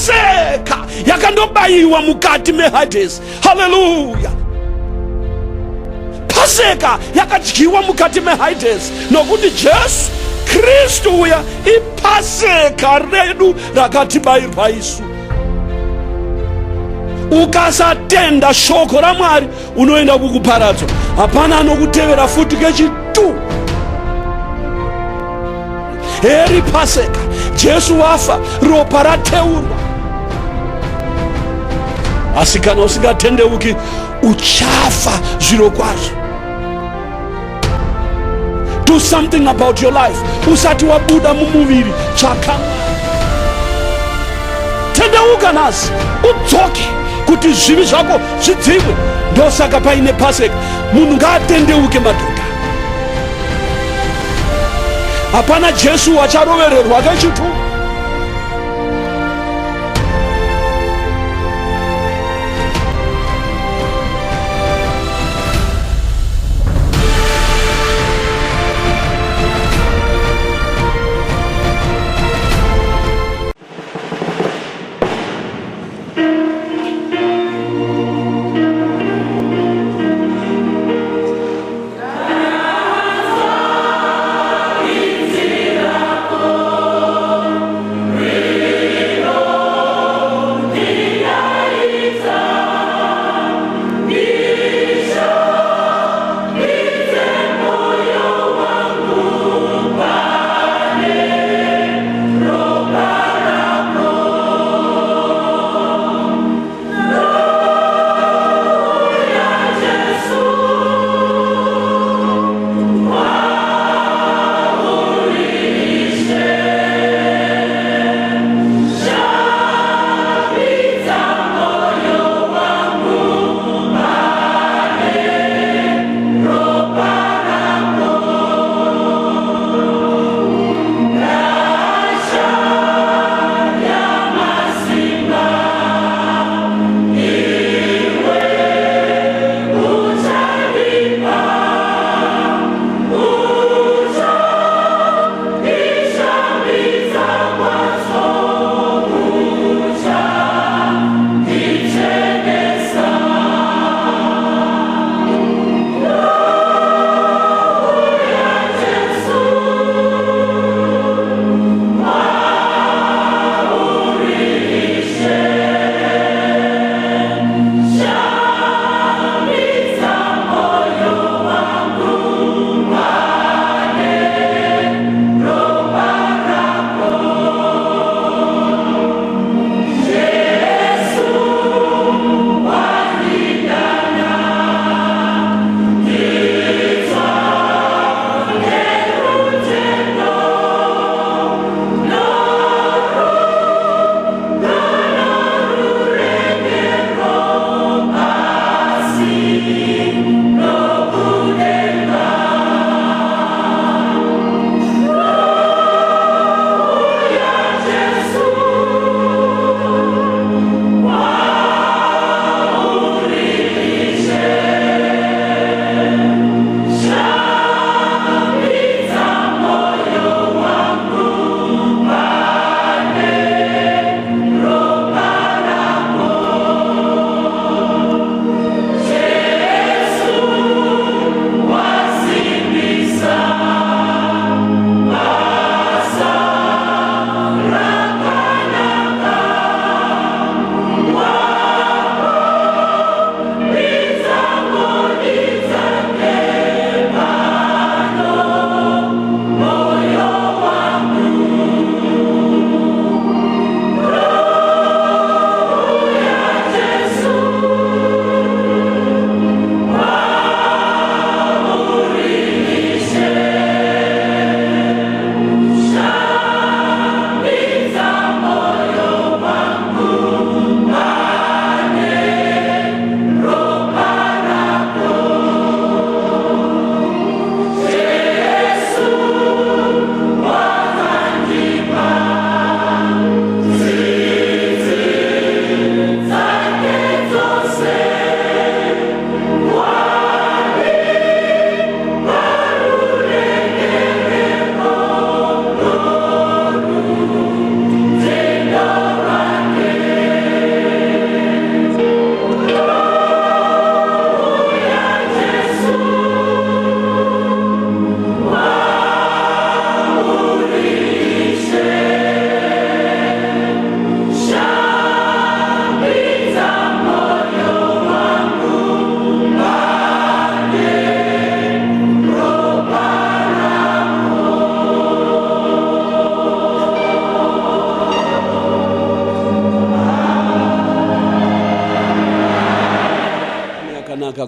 Paseka yakandobayiwa mukati meHades. Hallelujah. Paseka yakadyiwa mukati meHades nokuti Jesu Kristu uya ipaseka redu rakatibayirwa isu. Ukasatenda shoko raMwari unoenda kukuparadzwa. Hapana anokutevera futi kechitu. Heri Paseka, Jesu wafa, ropa rateurwa. Asi kana usingatendeuki uchafa zviro kwazvo. Do something about your life. Usati wabuda mumuviri tsvaka. Tendeuka nhasi, udzoke kuti zvivi zvako zvidzimwe. Ndosaka paine Paseka. Munhu ngaatendeuke madhodha. Hapana Jesu wacharovererwa kechitu.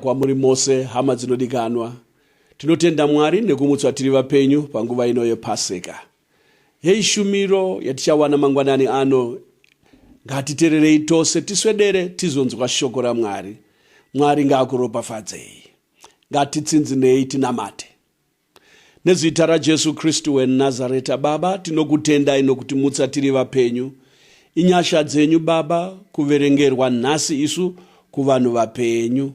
kwamuri mose hama dzinodikanwa. Tinotenda Mwari nekumutswa tiri vapenyu panguva ino yePaseka. Hei shumiro yatichawana mangwanani ano, ngatitererei tose tiswedere tizonzwa shoko raMwari. Mwari ngaakuropafadzei. Ngatitsinzinei tinamate. Nezita raJesu Kristu weNazareta. Baba, tinokutendai nokutimutsa tiri vapenyu. Inyasha dzenyu Baba kuverengerwa nhasi isu kuvanhu vapenyu.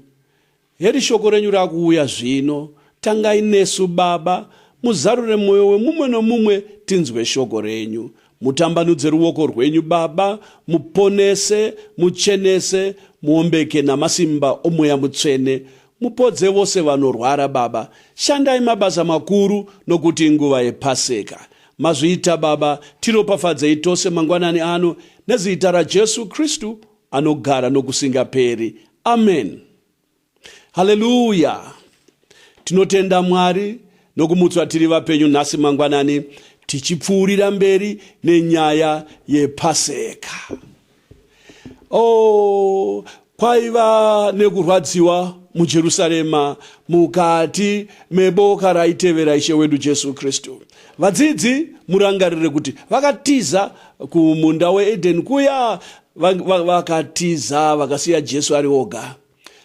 Heri shoko renyu rakuuya zvino, tangai nesu Baba, muzarure mwoyo wemumwe nomumwe tinzwe shoko renyu. Mutambanudze ruoko rwenyu Baba, muponese, muchenese, muombeke namasimba omweya mutsvene. Mupodze vose vanorwara Baba. Shandai mabasa makuru nokuti nguva yePaseka. Mazviita Baba, tiropafadzei tose mangwanani ano, nezita raJesu Kristu anogara nokusingaperi. Amen. Haleluya. Tinotenda Mwari nokumutswa tiri vapenyu nhasi mangwanani, tichipfuurira mberi nenyaya yePaseka. Kwaiva nekurwadziwa muJerusarema mukati meboka raitevera Ishe wedu Jesu Kristu. Vadzidzi murangarire kuti vakatiza kumunda weEden kuya, vakatiza vakasiya Jesu ari oga.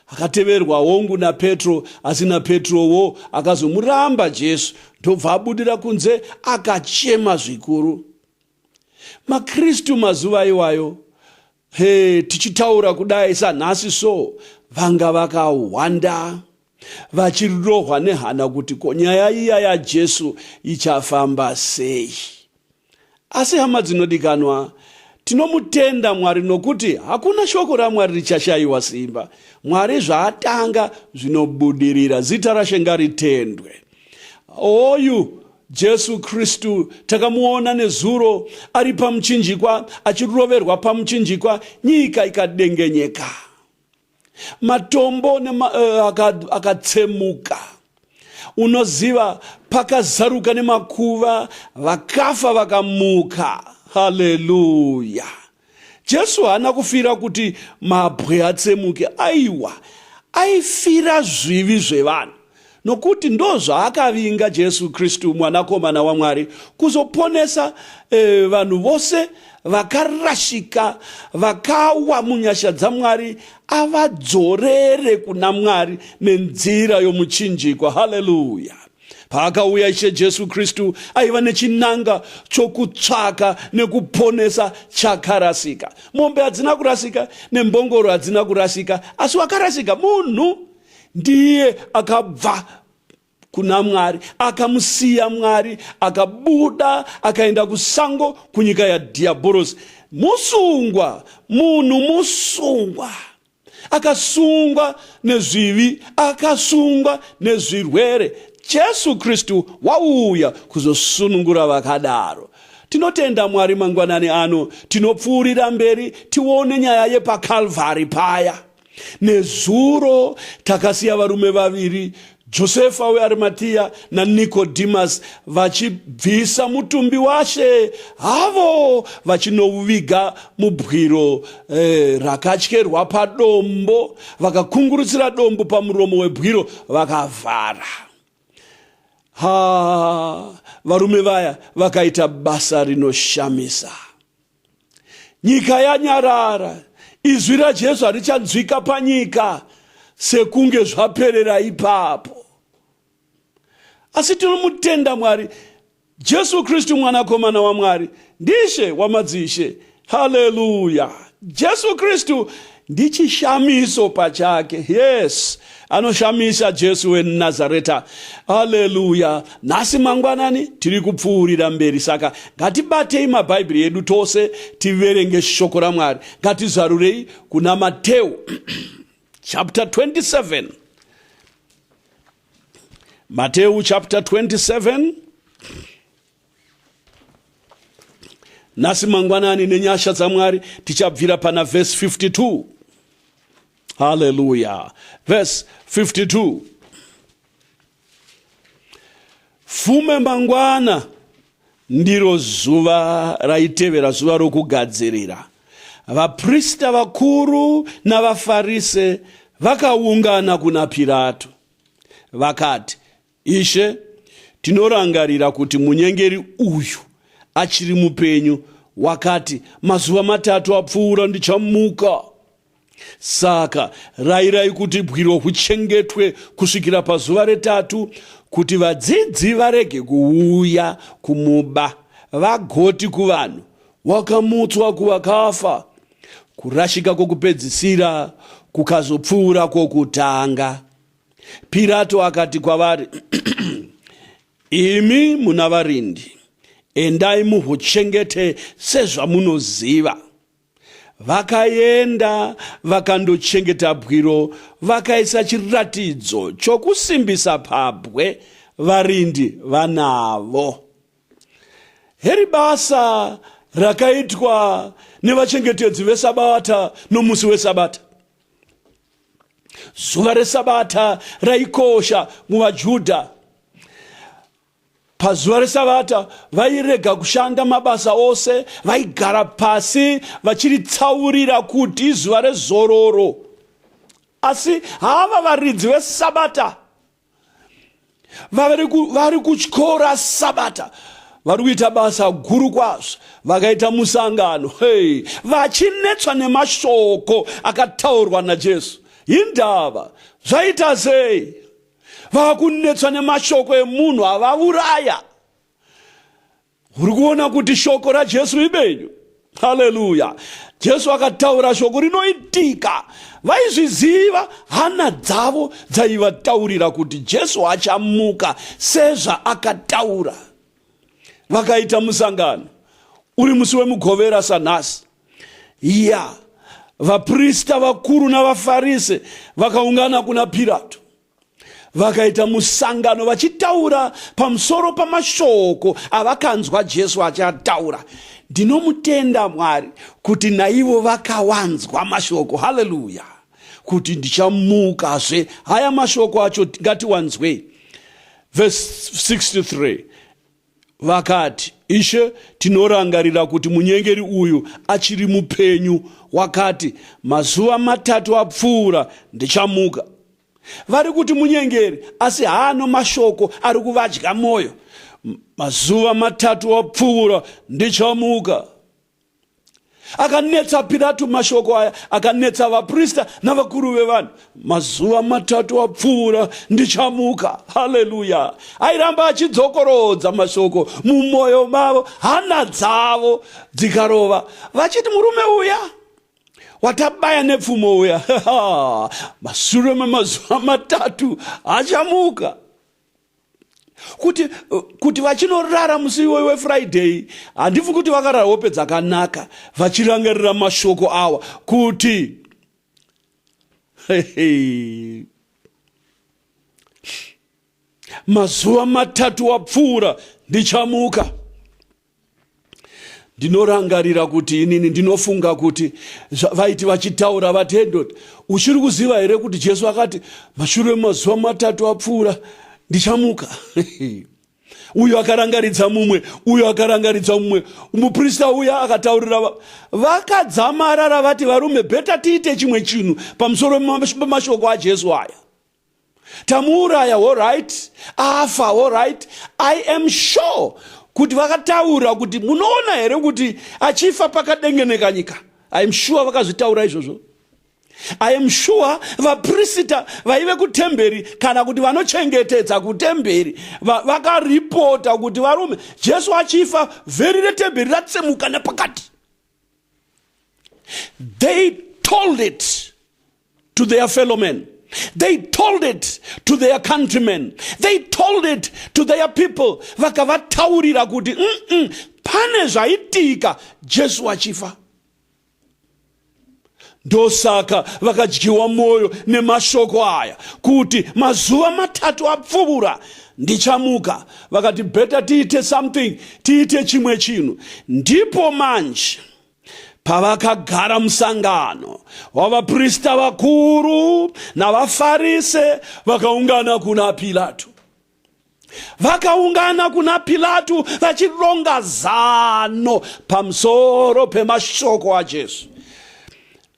Akateverwa hongu naPetro, asina Petrowo akazomuramba Jesu, ndobva abudira kunze akachema zvikuru. maKristu mazuva iwayo, tichitaura kudai sanhasi so, vanga vakawanda vachirohwa nehana kuti nyaya iya yaJesu ichafamba sei. Asi hama dzinodikanwa, tinomutenda Mwari nokuti hakuna shoko raMwari richashayiwa simba. Mwari zvaatanga zvinobudirira. Zita raShe ngaritendwe. Oyu Jesu Kristu takamuona nezuro ari pamuchinjikwa, achiroverwa pamuchinjikwa, nyika ikadengenyeka. Matombo akatsemuka. Unoziva pakazaruka nemakuva, vakafa vakamuka. Haleluya. Jesu hana kufira kuti mabwe atsemuke. Aiwa, aifira zvivi zvevanhu. Nokuti ndozvaakavinga Jesu Kristu mwanakomana waMwari, kuzoponesa vanhu vose vakarashika, vakawa munyasha dzaMwari, avadzorere kuna Mwari nenzira yomuchinjikwa. Haleluya. Paakauya Ishe Jesu Kristu aiva nechinanga chokutsvaka nekuponesa chakarasika. Mombe hadzina kurasika, nembongoro hadzina kurasika, asi wakarasika munhu ndiye akabva kuna Mwari, akamusiya Mwari, akabuda akaenda kusango kunyika yaDhiabhorosi. Musungwa, munhu musungwa. Akasungwa nezvivi, akasungwa nezvirwere. Jesu Kristu wauya kuzosunungura vakadaro. Tinotenda Mwari mangwanani ano, tinopfuurira mberi tione nyaya yepaKalvari paya. Nezuro takasiya varume vaviri, Josefa weArimatea naNicodemus, vachibvisa mutumbi waShe, havo vachinoviga mubwiro rakatyerwa padombo, vakakungurutsira dombo pamuromo webwiro vakavhara. Varume vaya vakaita basa rinoshamisa. Nyika yanyarara. Izwi raJesu harichanzwika panyika sekunge zvaperera ipapo. Asi tinomutenda Mwari. Jesu Kristu mwanakomana waMwari ndishe wamadzishe. Haleluya. Jesu Kristu ndichishamiso pachake. Yes, anoshamisa Jesu weNazareta. Haleluya. Nasi mangwanani tiri kupfuurira mberi, saka ngatibatei mabhaibheri edu tose tiverenge shoko raMwari. Ngatizarurei kuna Mateo chapter 27. Mateo chapter 27. Nasi mangwanani nenyasha dzaMwari tichabvira pana verse 52. Hallelujah. Verse 52. Fume mangwana ndiro zuva raitevera zuva rokugadzirira. Vaprista vakuru navaFarise vakaungana kuna Pirato vakati, Ishe, tinorangarira kuti munyengeri uyu achiri mupenyu wakati mazuva 3 apfuura ndichamuka. Saka rayirai kuti bwiro huchengetwe kusvikira pazuva 3, kuti vadzidzi varege kuuya kumuba vagoti kuvanhu, wakamutswa kuvakafa. Kurashika kwokupedzisira kukazopfuura kwokutanga. Pirato akati kwavari, imi muna varindi, endai muhuchengete sezvamunoziva. Vakaenda vakandochengeta bwiro, vakaisa chiratidzo chokusimbisa pabwe, varindi vanavo. Heri basa rakaitwa nevachengetedzi vesabata nomusi wesabata. Zuva resabata raikosha muvaJudha. Pazuva resabata vairega kushanda mabasa ose, vaigara pasi vachiritsaurira kuti zuva rezororo. Asi hava varidzi vesabata vari kutyora sabata, vari kuita basa guru kwazvo. Vakaita musangano, vachinetswa nemashoko akataurwa naJesu. Indava zvaita sei? Vakunetswa nemashoko emunhu avauraya. Uri kuona kuti shoko raJesu ibenyu. Haleluya. Jesu akataura shoko rinoitika. Vaizviziva, hana dzavo dzaivataurira kuti Jesu achamuka sezva akataura. Vakaita musangano. Uri musi wemugovera sanhasi. Vaprista vakuru navaFarisi vakaungana kuna Pirato. Vakaita musangano vachitaura pamusoro pamashoko avakanzwa Jesu achataura. Ndinomutenda Mwari kuti naivo vakawanzwa mashoko. Haleluya. Kuti ndichamukazve. Haya mashoko acho ngatiwanzwe. Verse 63. Vakati, Ishe, tinorangarira kuti munyengeri uyu achiri mupenyu wakati mazuva 3 apfuura ndichamuka. Vari kuti munyengeri, asi haano mashoko ari kuvadya moyo. Mazuva 3 apfuura ndichamuka. Akanetsa Pirato mashoko aya, akanetsa vaprista navakuru vevanhu. Mazuva 3 apfuura ndichamuka. Haleluya. Airamba achidzokorodza mashoko mumoyo mavo, hana dzavo dzikarova, vachiti murume uya watabaya nepfumo uya mashure memazuva 3 achamuka. Kuti vachinorara musi weFriday, handifu kuti vakarara hope dzakanaka vachirangarira mashoko awa kuti mazuva 3 apfuura ndichamuka. Ndinorangarira kuti inini ndinofunga kuti vaiti vachitaura vatendoti, uchiri kuziva here kuti Jesu akati mashure mazuva 3 apfuura ndichamuka. Uyu akarangaridza mumwe, uyu akarangaridza mumwe. Muprista uya akataurira vakadzamarara vati, varume, bheta tiite chimwe chinhu pamusoro pamashoko aJesu aya. Tamuuraya, all right. Afa, all right. I am sure kuti vakataura kuti munoona here kuti achifa pakadengeneka nyika. I am sure vakazvitaura izvozvo. I am sure vaprista vaive kutemberi kana kuti vanochengetedza kutemberi vakaripota kuti varume, Jesu achifa vheri retemberi ratsemuka nepakati. They told it to their fellow men. They told it to their countrymen. They told it to their people. Vakavataurira kuti pane zvaitika, Jesu achifa. Ndosaka vakadyiwa moyo nemashoko aya kuti mazuva 3 apfuura ndichamuka. Vakati bheta tiite something, tiite chimwe chinhu. Ndipo manje pavakagara musangano wavaprista vakuru navaFarisi vakaungana kuna Pilato. Vakaungana kuna Pilato vachironga zano pamusoro pemashoko aJesu.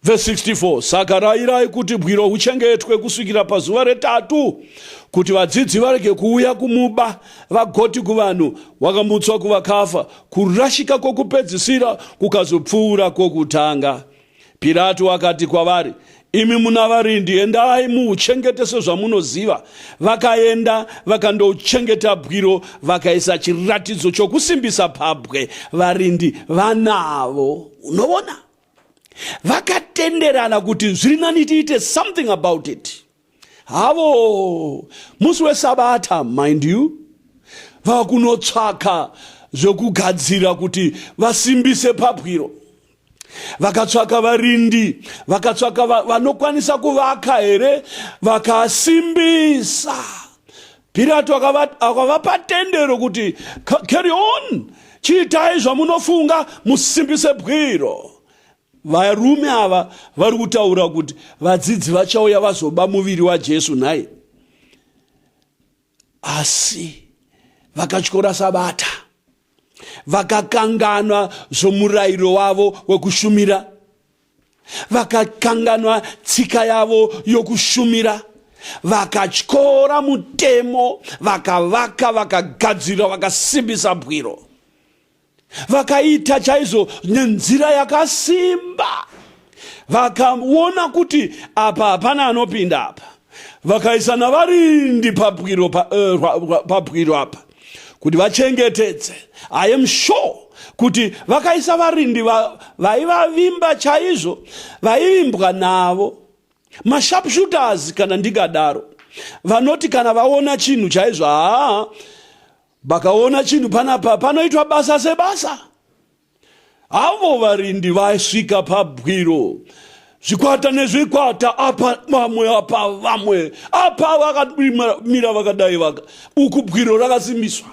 Verse 64, saka rayirai kuti bwiro huchengetwe kusvikira pazuva retatu, kuti vadzidzi varege kuuya kumuba vagoti kuvanhu wakamutswa kuvakafa, kurashika kwokupedzisira kukazopfuura kwokutanga. Pilato akati kwavari, imi muna varindi, endai muuchengete sezvamunoziva. Vakaenda vakandouchengeta bwiro, vakaisa chiratidzo chokusimbisa pabwe. Varindi vanavo. Unoona? Vakatenderana kuti zviri nani tiite something about it. Havo musi weSabata, mind you, vakunotsvaka zvokugadzira kuti vasimbise pabwiro. Vakatsvaka varindi, vakatsvaka vanokwanisa kuvaka here, vakasimbisa. Pilato akavapa tendero kuti carry on, chiitai zvamunofunga, musimbise bwiro. Varume ava vari kutaura kuti vadzidzi vachauya vazoba muviri waJesu naye. Asi vakatyora Sabata, vakakanganwa zvomurayiro wavo wekushumira, vakakanganwa tsika yavo yokushumira, vakatyora mutemo, vakavaka, vakagadzira, vakasimbisa bwiro. Vakaita chaizvo nenzira yakasimba. Vakaona kuti apa hapana anopinda apa. Vakaisa navarindi pabwiro apa kuti vachengetedze. I am sure kuti vakaisa varindi vaivavimba chaizvo, vaivimbwa navo. Masharpshooters kana ndikadaro, vanoti kana vaona chinhu chaizvo, vakaona chinhu panapa panoitwa basa sebasa. Avo varindi vaisvika pabwiro, zvikwata nezvikwata, apa vamwe, apa vamwe, apa vakamira vakadai vaka, uku bwiro rakasimbiswa.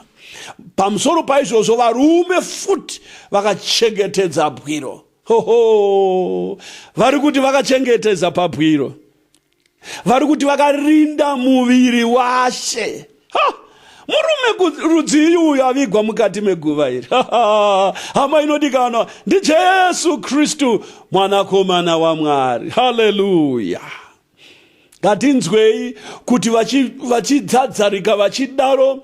Pamusoro paizvozvo varume futi vakachengetedza bwiro. Hoho, vari kuti vakachengetedza pabwiro, vari kuti vakarinda muviri washe. Murume rudzi uyu avigwa mukati meguva iri. Hama inodikanwa, ndiJesu Kristu mwanakomana waMwari. Haleluya. Ngatinzwei kuti vachidzadzarika vachidaro,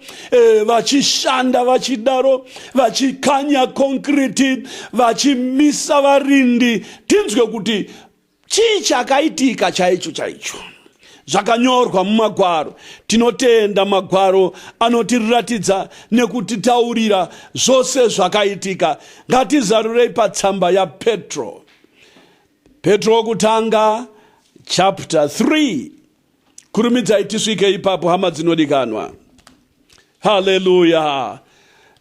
vachishanda vachidaro, vachikanya concrete, vachimisa varindi, tinzwe kuti chii chakaitika chaicho chaicho. Zvakanyorwa mumagwaro. Tinotenda magwaro anotiratidza nekutitaurira zvose zvakaitika. Ngatizarurei patsamba yaPetro. Petro wokutanga chapter 3. Kurumidzai tisvike ipapo, hama dzinodikanwa. Haleluya.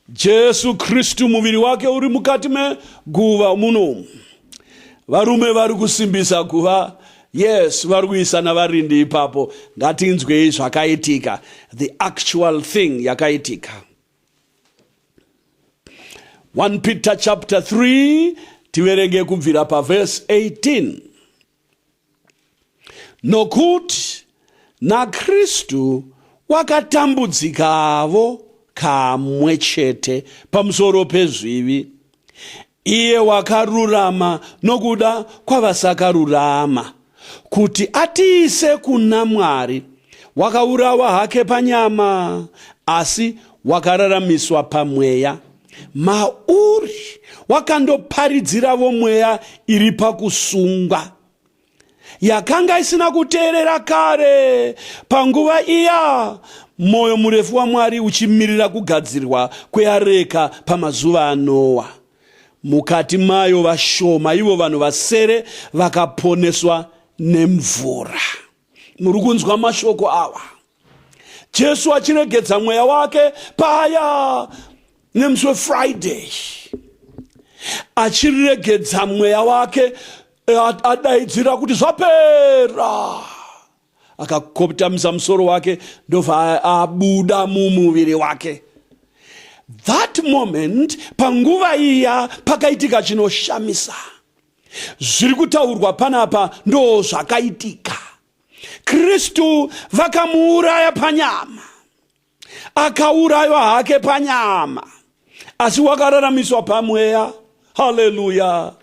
Jesu Kristu muviri wake uri mukati meguva muno. Varume vari kusimbisa guva. Yes, vari kuisa navarindi ipapo. Ngatinzwei zvakaitika, the actual thing yakaitika. 1 Peter chapter 3, tiverenge kubvira paverse 18. Nokuti naKristu wakatambudzikavo kamwe chete pamusoro pezvivi, iye wakarurama nokuda kwavasakarurama, kuti atiise kuna Mwari. Wakaurawa hake panyama, asi wakararamiswa pamweya. Mauri wakandoparidziravo mweya iri pakusungwa, yakanga isina kuteerera kare. Panguva iya moyo murefu waMwari uchimirira kugadzirwa kweareka pamazuva aNoa. Mukati mayo vashoma, ivo vanhu vasere, vakaponeswa nemvura. Muri kunzwa mashoko awa. Jesu achiregedza mweya wake paya nemusi weFriday, achiregedza mweya wake, adaidzira kuti zvapera. Akakotamisa musoro wake, ndobva abuda mumuviri wake. That moment, panguva iya pakaitika chinoshamisa. Zviri kutaurwa panapa ndo zvakaitika. Kristu vakamuuraya panyama, akauraywa hake panyama, asi wakararamiswa pamweya. Haleluya.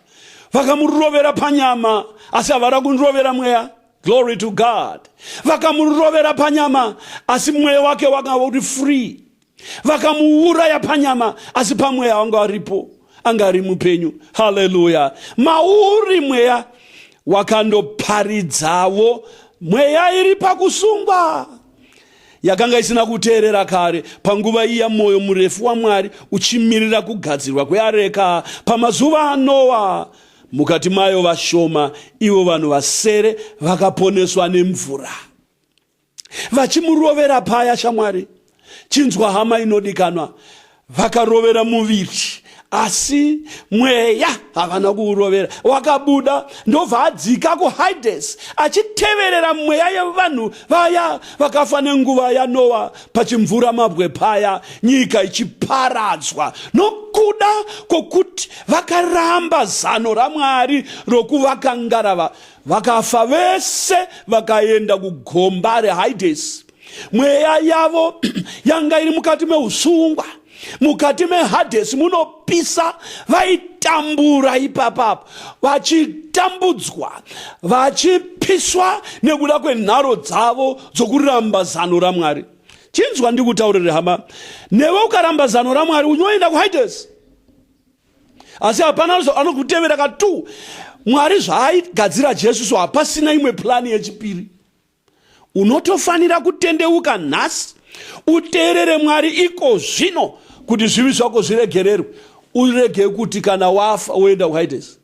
vakamurovera panyama asi havada kundirovera mweya. Glory to God. Vakamurovera panyama asi mweya wake wanga uri free. Vakamuuraya panyama asi pamweya wanga aripo, anga ari mupenyu. Hallelujah. Mauri mweya wakandoparidzawo mweya iri pakusungwa yakanga isina kuteerera kare panguva iya mwoyo murefu waMwari uchimirira kugadzirwa kweareka. Pamazuva aNoa mukati mayo vashoma ivo vanhu vasere vakaponeswa nemvura. Vachimurovera paya shamwari, chinzwa hama inodikanwa, vakarovera muviri asi mweya havana kuurovera. Wakabuda ndobva adzika kuHades achiteverera mweya yevanhu vaya vakafa nenguva yaNoa pachimvura mabwe paya, nyika ichiparadzwa nokuda kwokuti vakaramba zano raMwari rokuvaka ngarava. Vakafa vese vakaenda kugomba reHades. Mweya yavo yanga iri mukati meusungwa, mukati meHades munopisa. Vaitambura ipapapo, vachitambudzwa, vachipiswa nekuda kwenharo dzavo dzokuramba zano raMwari. Chinzwa ndikutaurire hama, newe ukaramba zano raMwari unoenda kuHades. Asi hapana anokutevera katu. Mwari zvaaigadzira Jesu, so hapasina imwe plani yechipiri. Unotofanira kutendeuka nhasi uteerere Mwari iko zvino kuti zvivi zvako zviregererwe. Urege kuti kana wafa uenda kuHades.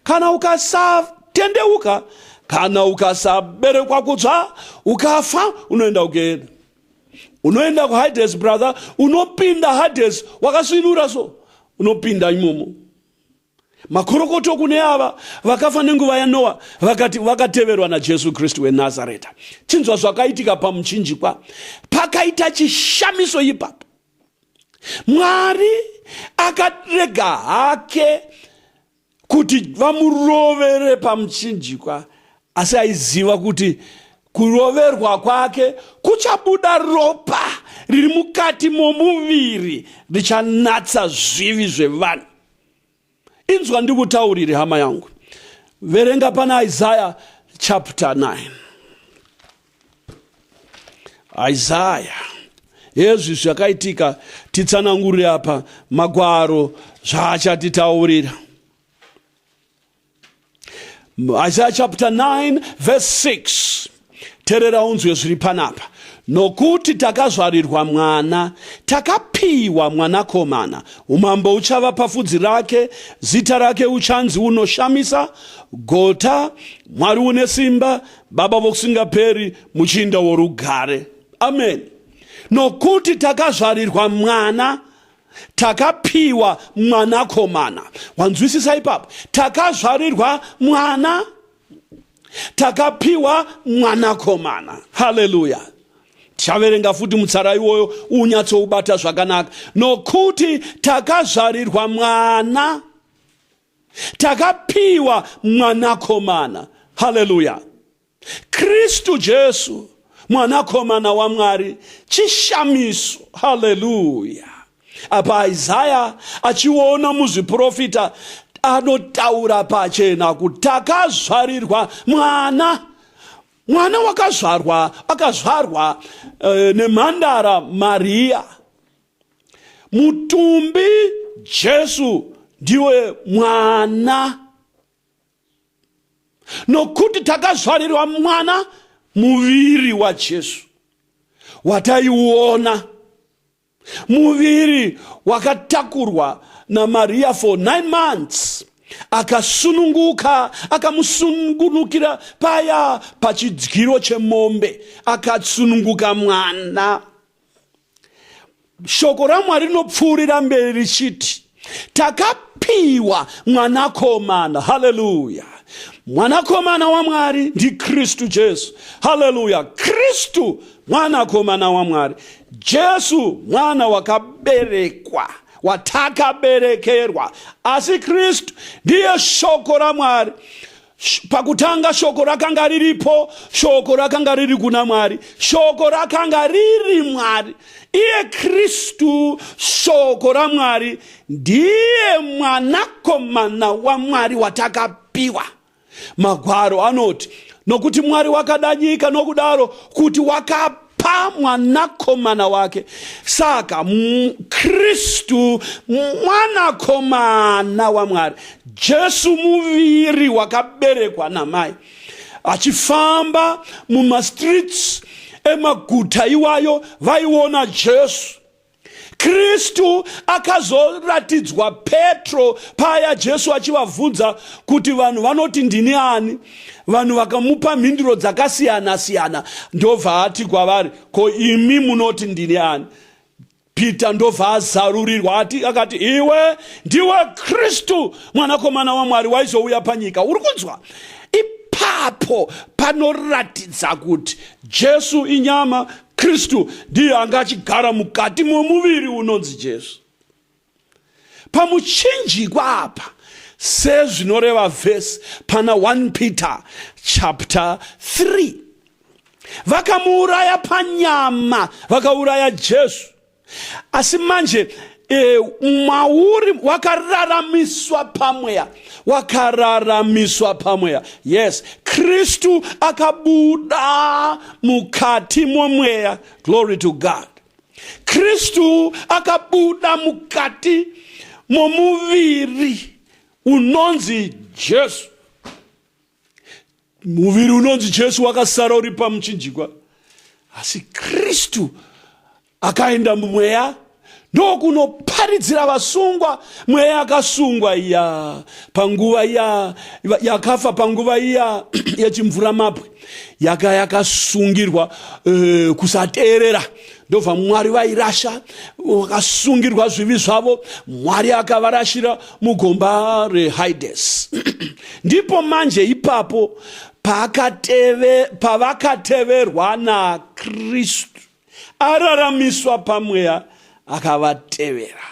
Kana ukasatendeuka, kana ukasaberekwa kutsva ukafa, unoenda kuGehena. Unoenda kuHades brother, unopinda Hades wakasvinura, so unopinda imomo. Makorokoto kune ava vakafa nenguva yaNoa vakateverwa naJesu Kristu weNazareta. Chinzwa zvakaitika pamuchinjikwa, pakaita chishamiso ipapo. Mwari akarega hake kuti vamurovere pamuchinjikwa, asi aiziva kuti kuroverwa kwake kuchabuda ropa riri mukati momuviri richanatsa zvivi zvevanhu. Inzwa ndikutaurire hama yangu, verenga pana Isaiah chapter 9. Isaiah, hezvi zvakaitika titsanangurire apa magwaro zvaachatitaurira. Isaiah chapter 9 verse 6. Terera unzwe zviri panapa. Nokuti takazvarirwa mwana, takapiwa mwanakomana, umambo uchava pafudzi rake, zita rake uchanzi unoshamisa, gota, Mwari une simba, baba vokusingaperi, muchinda worugare. Amen. Nokuti takazvarirwa mwana, takapiwa mwanakomana. Wanzwisisa ipapo? Takazvarirwa mwana, takapiwa mwanakomana. Hallelujah. Tichaverenga futi mutsara iwoyo unyatsoubata zvakanaka. Nokuti takazvarirwa mwana, takapiwa mwanakomana. Hallelujah. Kristu Jesu mwanakomana waMwari, chishamiso. Hallelujah. Apa Isaiah achiona muzviprofita anotaura pachena kuti takazvarirwa mwana. Mwana akazvarwa nemhandara Maria. Mutumbi Jesu ndiwe mwana. Nokuti takazvarirwa mwana, muviri waJesu wataiona, muviri wakatakurwa naMaria for 9 months. Akasununguka, akamusungunukira paya pachidyiro chemombe, akasununguka mwana. Shoko raMwari rinopfuurira mberi richiti takapiwa mwanakomana. Hallelujah. Mwanakomana waMwari ndi Kristu Jesu. Hallelujah. Kristu mwanakomana waMwari, Jesu mwana wakaberekwa, watakaberekerwa. Asi Kristu ndiye shoko raMwari. Pakutanga shoko rakanga riripo, shoko rakanga riri kuna Mwari, shoko rakanga riri Mwari. Iye Kristu shoko ra Mwari ndiye mwanakomana wa Mwari watakapiwa. Magwaro anoti nokuti Mwari wakadanyika nokudaro kuti wakapa mwanakomana wake. Saka Kristu mwanakomana wa Mwari, Jesu muviri wakaberekwa namai, achifamba muma streets emaguta iwayo vaiona Jesu. Kristu akazoratidzwa Petro paya Jesu achivabvunza kuti vanhu vanoti ndini ani. Vanhu vakamupa mhinduro dzakasiyana siyana, ndobva ati kwavari, ko imi munoti ndini ani? Peter ndobva azarurirwa akati, iwe ndiwe Kristu mwanakomana waMwari waizouya panyika. Uri kunzwa? Ipapo panoratidza kuti Jesu inyama, Kristu ndiye anga achigara mukati momuviri unonzi Jesu. Pamuchinjikwa apa sezvinoreva vhesi pana 1 Peter chapter 3. Vakamuuraya panyama, vakauraya Jesu. Asi manje mauri wakararamiswa pamweya, wakararamiswa pamweya. Yes, Kristu akabuda mukati momweya. Glory to God. Kristu akabuda mukati momuviri unonzi Jesu. Muviri unonzi Jesu wakasara uri pamuchinjikwa. Asi Kristu akaenda mumweya, ndokunoparidzira vasungwa. Mweya akasungwa iya panguva iya yakafa, panguva iya yechimvura mabwe, yakasungirwa kusateerera. Ndobva Mwari vairasha, vakasungirwa zvivi zvavo, Mwari akavarashira mugomba reHades. Ndipo manje ipapo pavakateverwa naKristu, araramiswa pamweya, akavatevera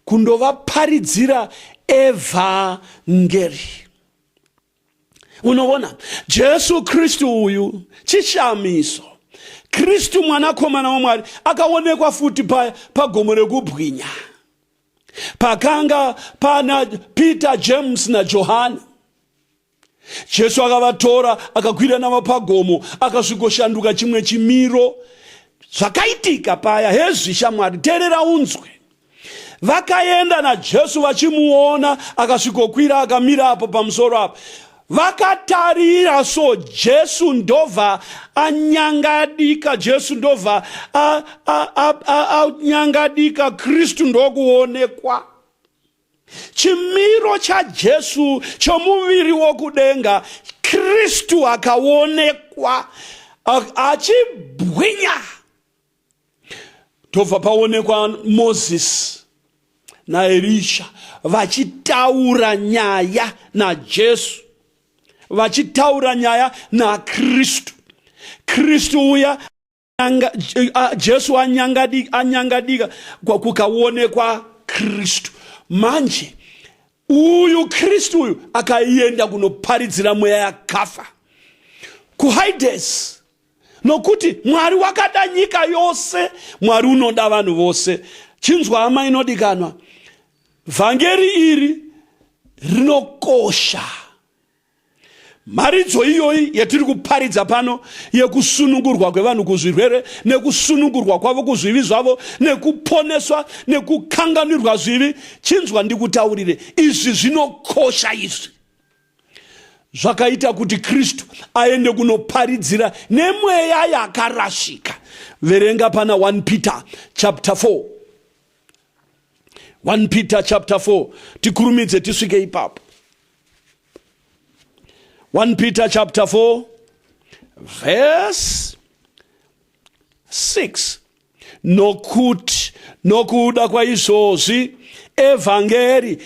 kundovaparidzira evhangeri. Unoona, Jesu Kristu uyu chishamiso. Kristu mwanakomana waMwari akaonekwa futi pagomo rekubwinya, pakanga pana Peter, James na Johana. Jesu akavatora akakwira navo pagomo, akasvikoshanduka chimwe chimiro. Zvakaitika paya, hezvi shamwari, teerera unzwe. Vakaenda naJesu vachimuona, akasvikokwira akamira apo pamusoro apo. Vakatarira, so Jesu ndobva anyangadika, Jesu ndobva anyangadika, Kristu ndokuonekwa. Chimiro chaJesu chomuviri wokudenga, Kristu akaonekwa achibwinya. Tobva paonekwa Moses naElisha vachitaura nyaya naJesu, vachitaura nyaya naKristu. Kristu uya Jesu anyangadika kukaonekwa Kristu. Manje uyu Kristu uyu akaenda kunoparidzira mweya yakafa kuHades. Nokuti Mwari wakada nyika yose, Mwari unoda vanhu vose. Chinzwa hama inodikanwa, vhangeri iri rinokosha. Maridzo iyoyi yatiri kuparidza pano, yekusunungurwa kwevanhu kuzvirwere, nekusunungurwa kwavo kuzvivi zvavo, nekuponeswa, nekukanganirwa zvivi. Chinzwa ndikutaurire, izvi zvinokosha izvi. Zvakaita kuti Kristu aende kunoparidzira nemweya yakarashika. Verenga pana 1 Peter chapter 4. 1 Peter chapter 4. Tikurumidze tisvike ipapo. 1 Peter chapter 4 verse 6. Nokuda kwaizvozvi evhangeri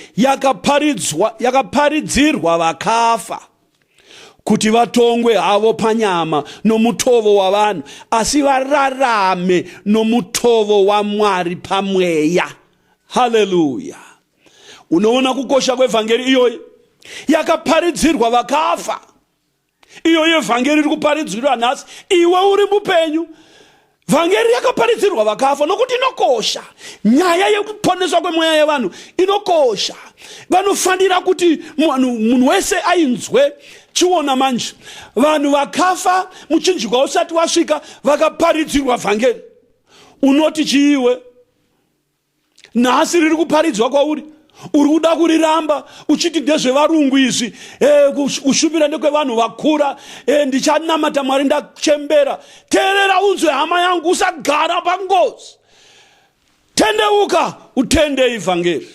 yakaparidzirwa vakafa, kuti vatongwe havo panyama nomutovo wavanhu, asi vararame nomutovo waMwari pamweya. Hallelujah. Unoona kukosha kwevhangeri iyoyi. Yakaparidzirwa vakafa. iyo evhangeri iri kuparidzirwa nhasi, iwe uri mupenyu. Vhangeri yakaparidzirwa vakafa nokuti inokosha. Nyaya yekuponeswa kwemweya yevanhu inokosha. Vanofanira kuti munhu wese ainzwe chiona manje. Vanhu vakafa muchinjikwa usati wasvika vakaparidzirwa vhangeri. Unoti chiiwe? Nhasi riri kuparidzwa kwauri. Uri kuda kuriramba uchiti ndezvevarungu izvi, kushumira ndekwevanhu vakura, ndichanamata Mwari ndachembera. Teerera unzwe hama yangu, usagara pangozi. Tendeuka utende ivhangeri.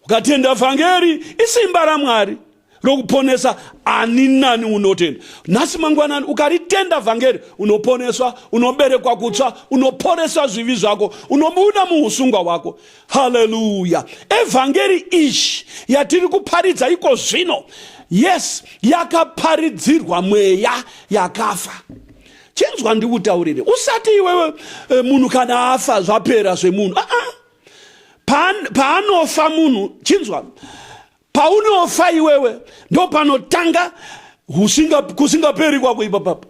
Ukatenda vhangeri isimba raMwari rokuponesa ani nani unotenda. Nhasi mangwanani ukaritenda vhangeri unoponeswa, unoberekwa kutsva, unoporeswa zvivi zvako, unobuda muusungwa hwako. Haleluya. Evhangeri ishi yatiri kuparidza iko zvino, yes, yakaparidzirwa mweya yakafa. Chinzwa ndikutaurire, usati iwewe munhu kana afa zvapera zvemunhu. Paanofa munhu, chinzwa, paunofa iwewe ndo panotanga kusingaperi kwako ipapapa.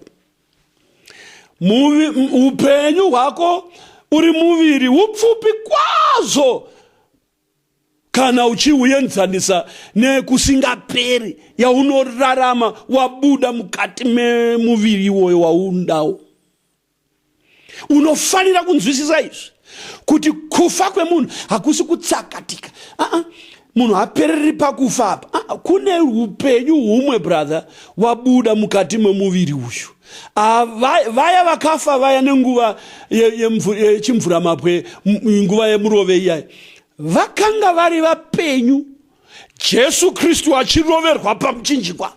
Upenyu hwako uri muviri upfupi kwazvo kana uchiuenzanisa nekusingaperi yaunorarama wabuda mukati memuviri iwoyo waundawo. Unofanira kunzwisisa izvi kuti kufa kwemunhu hakusi kutsakatika. Munhu hapereri pakufa apa. Kune upenyu humwe brother wabuda mukati memuviri uyu. Vaya vakafa vaya nenguva yechimvura mapwe, nguva yemurove iyai, vakanga vari vapenyu. Jesu Kristu achiroverwa pamuchinjikwa.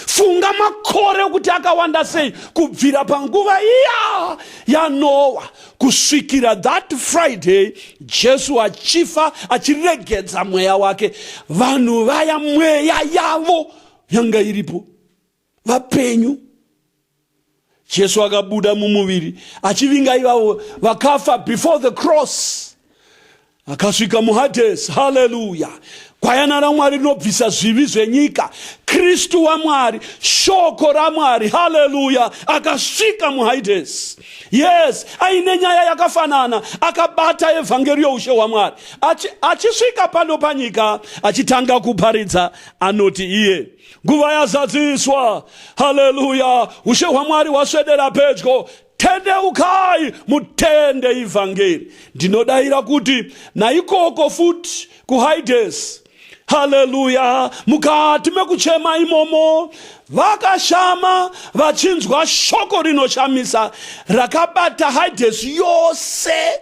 Funga makore kuti akawanda sei kubvira panguva iya yaNoa kusvikira that Friday Jesu achifa achiregedza mweya wake. Vanhu vaya mweya yavo yanga iripo, vapenyu. Jesu akabuda mumuviri achivinga ivavo vakafa before the cross, akasvika muHades. Haleluya. Gwayana raMwari rinobvisa zvivi zvenyika, Kristu waMwari, shoko raMwari, haleluya, akasvika muHades. Yes, aine nyaya yakafanana, akabata evhangeri youshe hwaMwari. Achisvika pano panyika, achitanga kuparidza, anoti iye, nguva yazadziswa, haleluya, ushe hwaMwari hwaswedera pedyo, tendeukai mutende ivhangeri. Ndinodayira kuti naikoko futi kuHades, haleluya, mukati mekuchema imomo vakashama vachinzwa shoko rinoshamisa rakabata Hades yose.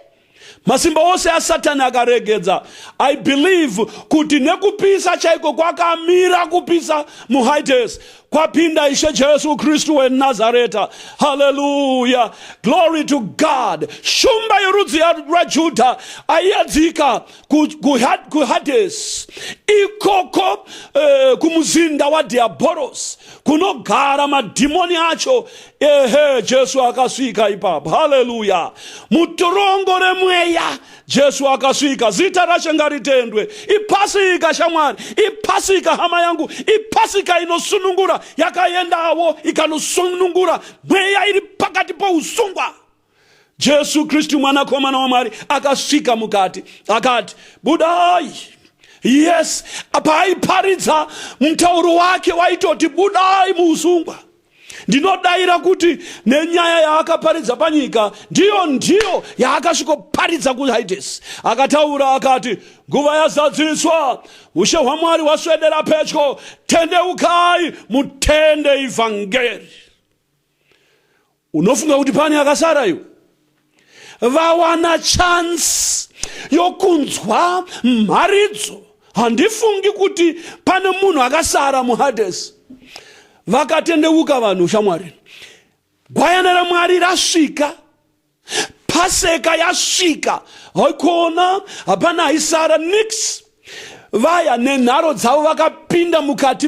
Masimba ose aSatani akaregedza. I believe kuti nekupisa chaiko kwakamira kupisa muHades kwapinda Ishe Jesu Kristu weNazareta. Hallelujah. Glory to God. Shumba yerudzi raJudha ayadzika kuHades. Ikoko kumuzinda waDiabolos kunogara madhimoni acho. Jesu akasvika ipapo. Hallelujah. Mutorongo remweya Jesu akasvika. Zita raShe ngaritendwe. Ipasika shamwari, ipasika hama yangu, ipasika inosunungura, yakaendawo ikanosunungura mweya iri pakati pousungwa. Jesu Kristu mwanakomana waMwari akasvika mukati akati, budai. Yes, apaiparidza mutauro wake waitoti budai muusungwa. Ndinodayira kuti nenyaya yaakaparidza panyika ndiyo yaakasvikoparidza kuHades. Akataura akati, nguva yazadziswa, ushe hwaMwari hwaswedera pedyo, tendeukai mutende ivhangeri. Unofunga kuti pani akasara iwe? Vawana chance yokunzwa mharidzo. Handifungi kuti pane munhu akasara muHades. Vakatendeuka vanhu shamwari. Gwayana raMwari rasvika, Paseka yasvika, haikona hapana haisara nix. Vaya nenharo dzavo vakapinda mukati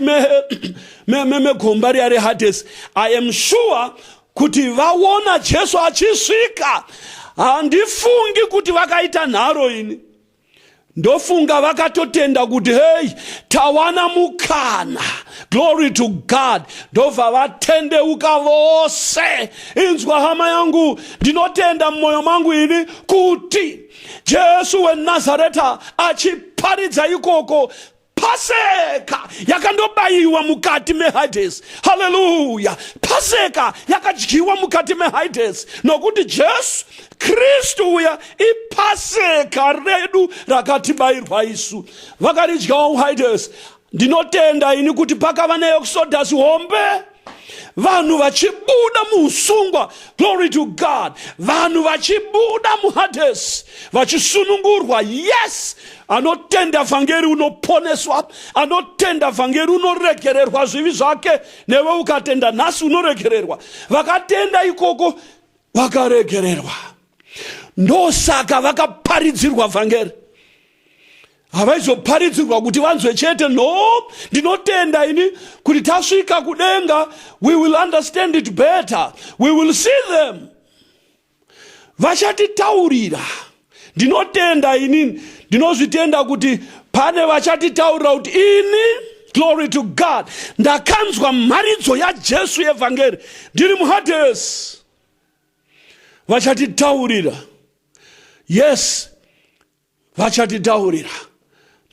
megomba riya reHades. I am sure kuti vaona Jesu achisvika. Handifungi kuti vakaita nharo ini. ndofunga vakatotenda kuti hey, tawana mukana, glory to God, ndobva vatendeuka vose. Inzwa hama yangu, ndinotenda mmoyo mangu ini kuti Jesu weNazareta achiparidza ikoko, Paseka yakandobayiwa mukati meHades. Hallelujah. Paseka yakadyiwa mukati meHades. Nokuti Jesu Kristu uya ipaseka redu rakatibayirwa isu. Vakaridya muHades. Ndinotenda ini kuti pakava neExodus hombe, vanhu vachibuda muusungwa, glory to God, vanhu vachibuda muHades, vachisunungurwa. Yes, anotenda vhangeri unoponeswa, anotenda vhangeri unoregererwa zvivi zvake, newe ukatenda nhasi unoregererwa. Vakatenda ikoko vakaregererwa, ndosaka vakaparidzirwa vhangeri. Havaizoparadzirwa kuti vanzwe chete. No, ndinotenda ini kuti tasvika kudenga, we will understand it better, we will see them, vachatitaurira. Ndinotenda ini, ndinozvitenda kuti pane vachatitaurira kuti ini, glory to God, ndakanzwa mharidzo yaJesu yevhangeri ndiri muHades. Vachatitaurira. Yes, vachatitaurira.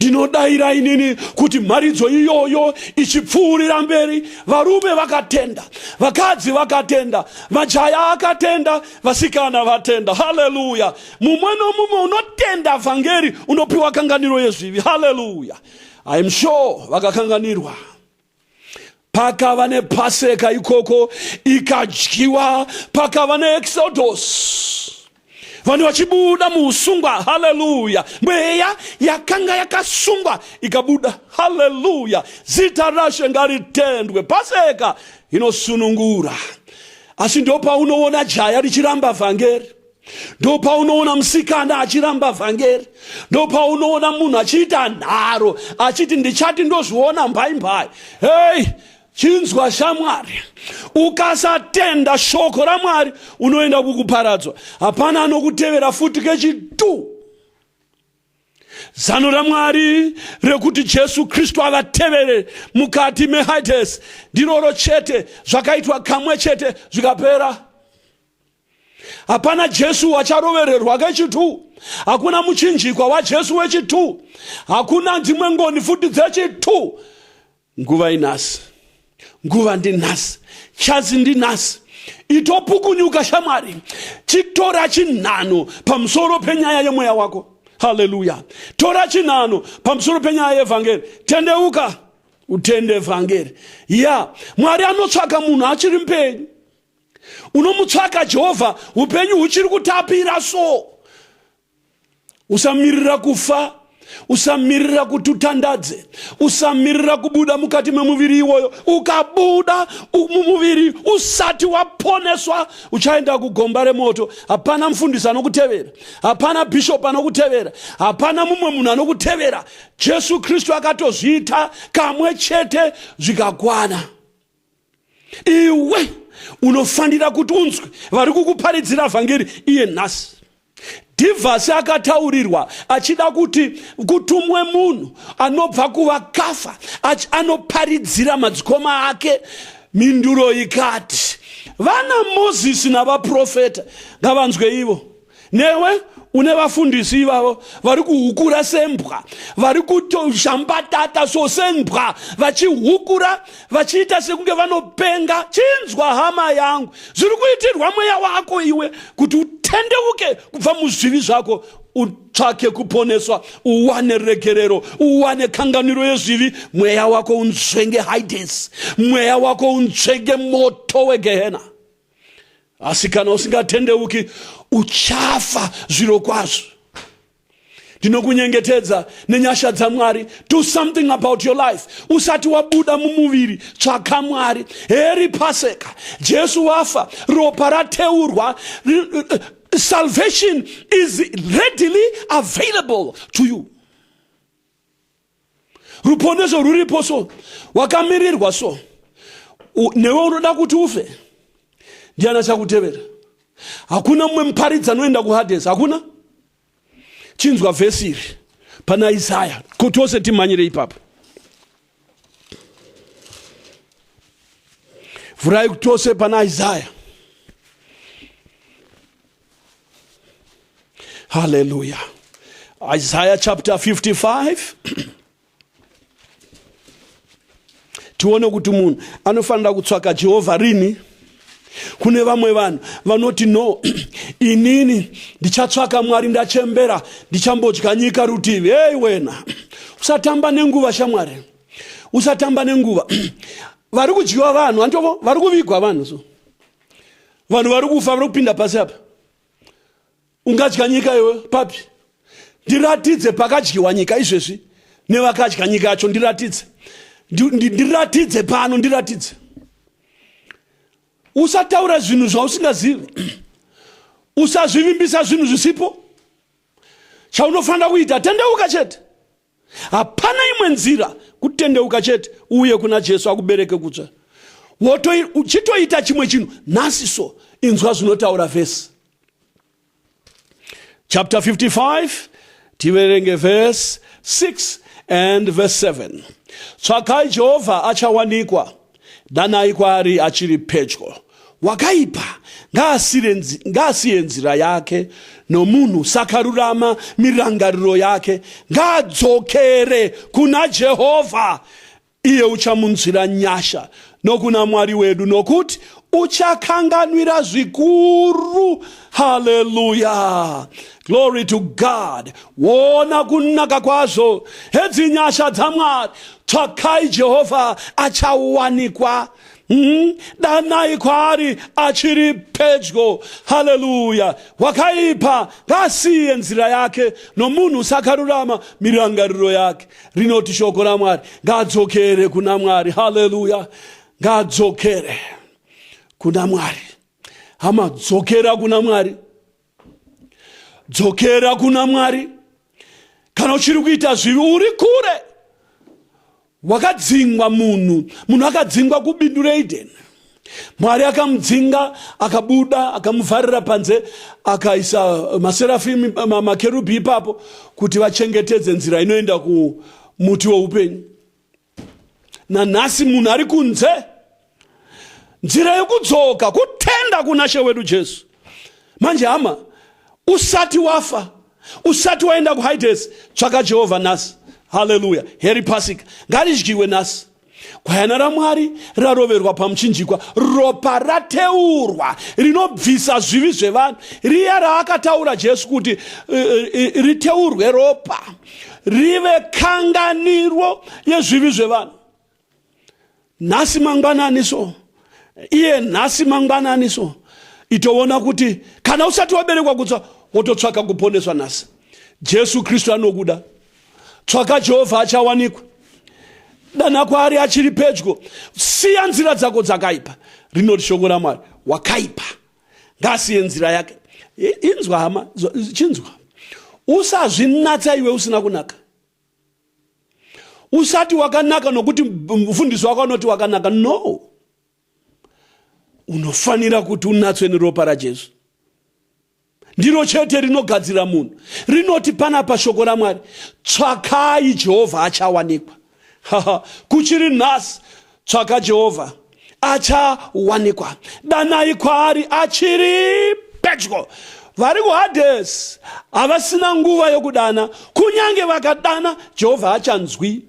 Ndinodayira inini kuti mharidzo iyoyo ichipfuurira mberi. Varume vakatenda, vakadzi vakatenda, majaya akatenda, vasikana vatenda. Hallelujah. Mumwe nomumwe unotenda vhangeri unopiwa kanganiro yezvivi. Hallelujah. I am sure vakakanganirwa. Pakava nePaseka ikoko ikadyiwa, pakava neExodus, vanhu vachibuda muusungwa. Hallelujah. Mweya yakanga yakasungwa ikabuda. Hallelujah. Zita raShe ngaritendwe. Paseka inosunungura. Asi ndopa unoona jaya richiramba vhangeri, ndopa unoona musikana achiramba vhangeri, ndopa unoona munhu achiita nharo achiti ndichati ndozviona mbai. Hey, chinzwa shamwari, ukasatenda shoko raMwari unoenda kukuparadzwa. Hapana anokutevera futi kechitu. Zano raMwari rekuti Jesu Kristu avatevere mukati meHades ndinoro chete, zvakaitwa kamwe chete zvikapera. Hapana Jesu wacharovererwa kechitu, hakuna muchinjikwa waJesu wechitu, hakuna dzimwe ngoni futi dzechitu. Nguva inhasi, nguva ndinhasi, chazi ndinhasi. Itopukunyuka shamwari, chitora chinhano pamusoro penyaya yemweya wako. Hallelujah. Tora chinhano pamusoro penyaya yevhangeri. Tendeuka utende vhangeri. Ya, Mwari anotsvaka munhu achiri mpenyu. Unomutsvaka Jehovha upenyu huchiri kutapira so. Usamirira kufa, usamirira kuti utandadze, usamirira kubuda mukati memuviri iwoyo. Ukabuda mumuviri usati waponeswa, uchaenda kugomba remoto. Hapana mufundisi anokutevera, hapana bishop anokutevera, hapana mumwe munhu anokutevera. Jesu Kristu akatozviita kamwe chete zvikakwana. Iwe unofanira kuti unzwe vari kukuparidzira vhangeri iye nhasi. Dhivhasi akataurirwa achida kuti kutumwe munhu anobva kuvakafa anoparidzira madzikoma ake. Minduro ikati, vana Mozisi navaprofeta ngavanzwe ivo. Newe une vafundisi ivavo vari kuhukura sembwa, vari kutoshambatata sosembwa, vachihukura vachiita sekunge vanopenga. Chinzwa hama yangu, zviri kuitirwa mweya wako iwe kuti utendeuke kubva muzvivi zvako, utsvake kuponeswa, uwane regerero, uwane kanganiro yezvivi. Mweya wako unzvenge Hades, mweya wako unzvenge moto wegehena. Asi kana usingatendeuki uchafa zviro kwazvo. Ndinokunyengetedza nenyasha dzaMwari, do something about your life. Usati wabuda mumuviri, tsvaka Mwari. Heri Paseka, Jesu wafa, ropa rateurwa. Salvation is readily available to you. Ruponeso ruripo so, wakamirirwa so. Newe unoda kuti ufe, ndiani achakutevera? Hakuna mumwe muparidzi anoenda kuHades, hakuna. Chinzwa vhesi iri, pana Isaya kuti ose timanyire ipapo. Vurai kuti ose pana Isaya. Hallelujah. Isaiah chapter 55. Tione kuti munhu anofanira kutsvaka Jehovha rini. Kune vamwe vanhu vanoti no, inini ndichatsvaka Mwari ndachembera, ndichambodya nyika rutivi. Hey wena, usatamba nenguva shamwari. Usatamba nenguva. Vari kudyiwa vanhu, antovo vari kuvigwa vanhu so. Vanhu vari kufa vari kupinda pasi apa. Ungadya nyika iwe papi? Ndiratidze pakadyiwa nyika izvezvi nevakadya nyika yacho, ndiratidze. Ndiratidze pano, ndiratidze. Usataura zvinhu zvausingazivi. Usazvivimbisa zvinhu zvisipo. Chaunofanira kuita tendeuka chete. Hapana imwe nzira kutendeuka chete uye kuna Jesu akubereke kutsva. Uchitoita chimwe chinhu nhasi so inzwa zvinotaura vhesi. Chapter 55, tiverenge verse 6 and verse 7. Tsvakai Jehovha achawanikwa, danai kwaari achiri pedyo. Wakaipa ngaasiye nzira yake, nomunhu sakarurama mirangariro yake ngaadzokere kuna Jehovha, iye uchamunzwira nyasha, nokuna Mwari wedu, nokuti uchakanganwira zvikuru. Hallelujah. Glory to God. Wona kunaka kwazvo hedzi nyasha dzaMwari. Tsvakai Jehovha achawanikwa, danai kwaari achiri pedyo. Hallelujah. Wakaipa ngasiye nzira yake, nomunhu sakarurama mirangariro yake. Rinoti shoko raMwari ngaadzokere kuna Mwari. Hallelujah. Ngaadzokere kuna Mwari. Hama, dzokera kuna Mwari. Dzokera kuna Mwari. Kana uchiri kuita zvivi uri kure. Wakadzingwa munhu akadzingwa kubindu reEdeni. Mwari akamudzinga, akabuda, akamuvharira panze, akaisa maserafimu, makerubhi ipapo kuti vachengetedze nzira inoenda kumuti woupenyu. Nanhasi munhu ari kunze, nzira yekudzoka kutenda kuna She wedu Jesu. Manje hama, usati wafa, usati waenda kuHades, tsvaka Jehovha nhasi. Hallelujah. Heri Pasika ngaridyiwe nhasi. Gwayana raMwari raroverwa pamuchinjikwa, ropa rateurwa rinobvisa zvivi zvevanhu, riya raakataura Jesu kuti riteurwe ropa rive kanganiro yezvivi zvevanhu. Nhasi mangwanani so, iye nhasi mangwanani so, itoona kuti kana usati waberekwa kutsva wototsvaka kuponeswa nhasi. Jesu Kristu anokuda. Tsvaka Jehovha achawanikwa, dana kwaari achiri pedyo. Siya nzira dzako dzakaipa. Rinoti shoko raMwari, wakaipa ngasiye nzira yake. Inzwa hama, chinzwa. Usazvinatsa iwe usina kunaka. Usati wakanaka nokuti mufundisi wako anoti wakanaka. No. Unofanira kuti unatswe neropa raJesu. Ndiro chete rinogadzira munhu. Rinoti panapa shoko raMwari, tsvakai Jehovha achawanikwa. Kuchiri nhasi, tsvaka Jehovha achawanikwa, danai kwaari achiri pedyo. Vari kuHades havasina nguva yokudana, kunyange vakadana Jehovha achanzwi.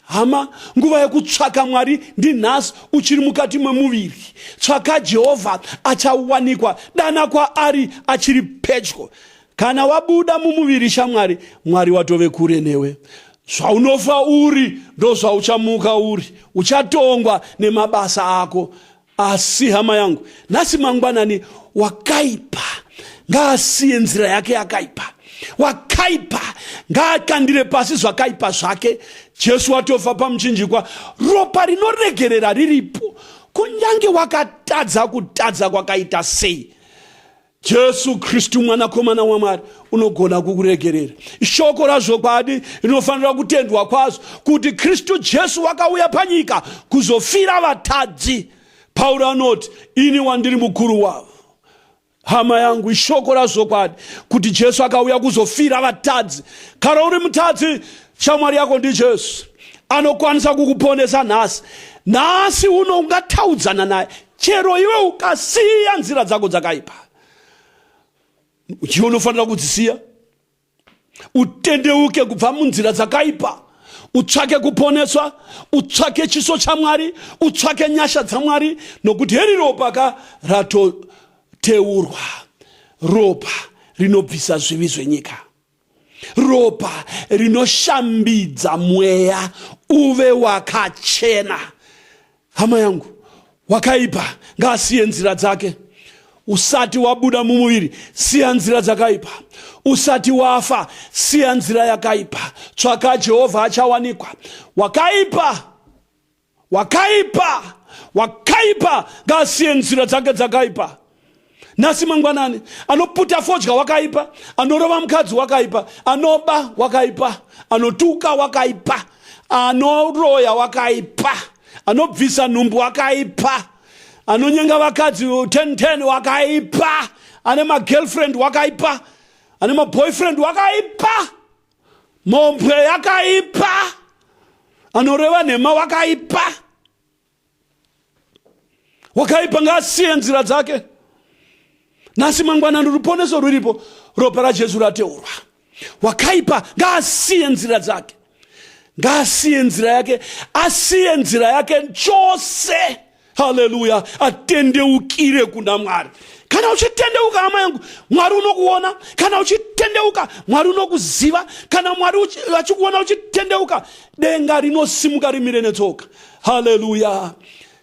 Hama, nguva yekutsvaka Mwari ndinhasi uchiri mukati memuviri. Tsvaka Jehovha achawanikwa, dana kwaari achiri pedyo. Kana wabuda mumuviri shamwari, Mwari watove kure newe. Zvaunofa uri ndo zvauchamuka uri. Uchatongwa nemabasa ako. Asi hama yangu, nhasi mangwanani, wakaipa ngaasiye nzira yake yakaipa. Wakaipa ngaakandire pasi zvakaipa zvake. Jesu watofa pamuchinjikwa, ropa rinoregerera riripo, kunyange wakatadza kutadza kwakaita sei. Jesu Kristu mwanakomana waMwari unogona kukuregerera. Shoko razvokwadi rinofanira kutendwa kwazvo kuti Kristu Jesu wakauya panyika kuzofira vatadzi. Paulo anoti, ini wandiri mukuru wavo. Hama yangu, ishoko razokwadi kuti Jesu akauya kuzofira vatadzi. Kana uri mutadzi, shamwari yako ndi Jesu. Anokwanisa kukuponesa nhasi. Nhasi uno ungataudzana naye. Chero iwe ukasiya nzira dzako dzakaipa. Iwe unofanira kudzisiya. Utendeuke kubva munzira dzakaipa. Utsvake kuponeswa, utsvake chiso cha Mwari, utsvake nyasha dza Mwari, nokuti heri ropa ratoteurwa. Ropa rinobvisa zvivi zvenyika. Ropa rinoshambidza mweya uve wakachena. Hama yangu, wakaipa ngaasiye nzira dzake. Usati wabuda mumuviri, siya nzira dzakaipa. Usati wafa, siya nzira yakaipa. Tsvaka Jehovha achawanikwa. Wakaipa ngaasiye nzira dzake dzakaipa. Nhasi mangwanani, anoputa fodya wakaipa, anorova mukadzi wakaipa, anoba wakaipa, anotuka wakaipa, anoroya wakaipa, anobvisa nhumbu wakaipa, anonyenga vakadzi 10 wakaipa, ane magirlfriend wakaipa, ane maboyfriend wakaipa, mombwe yakaipa, anoreva nhema wakaipa. Wakaipa ngaasiye nzira dzake. Nhasi mangwanani ruponeso ruripo, ropa raJesu rateurwa. Wakaipa ngaasiye nzira dzake. Ngaasiye nzira yake, asiye nzira yake chose. Haleluya, atendeukire kuna Mwari. Kana uchitendeuka hama yangu, Mwari unokuona. Kana uchitendeuka, Mwari unokuziva. Kana Mwari achikuona uchitendeuka, denga rinosimuka rimire netsoka. Haleluya.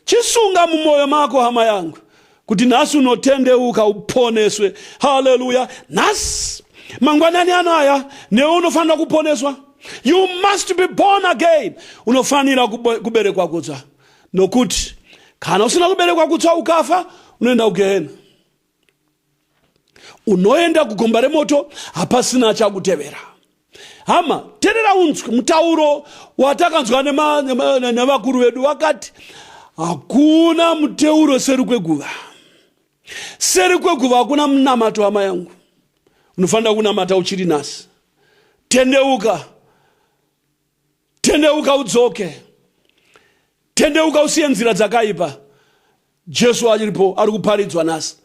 Chisunga mumoyo mako hama yangu, kuti nhasi unotendeuka uponeswe. Haleluya. Nhasi mangwanani anaya newe unofanira kuponeswa. You must be born again. Unofanira kuberekwa kutsva. Nokuti kana usina kuberekwa kutsva ukafa, unoenda kugehena. Unoenda kugomba remoto, hapasina chakutevera. Hama, terera unzwe mutauro watakanzwa nevakuru vedu, vakati hakuna muteuro seri kweguva. Seri kweguva hakuna munamato hama yangu. Unofanira kunamata uchiri nhasi. Tendeuka udzoke. Tendeuka usiye nzira dzakaipa. Jesu aripo ari kuparidzwa nhasi.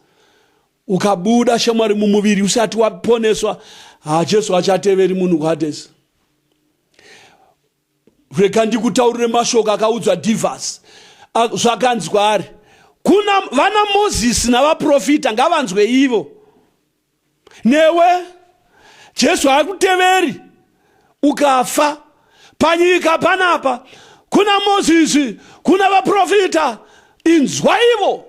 Ukabuda shamwari mumuviri usati waponeswa, Jesu achateveri munhu kwadesi. Reka ndikutaurire mashoko akaudzwa Divas. Zvakanzwa ari, kuna vana Mozisi navaprofita ngavanzwe ivo. Newe Jesu hakuteveri ukafa panyika panapa, kuna Mozisi, kuna vaprofita, inzwa ivo.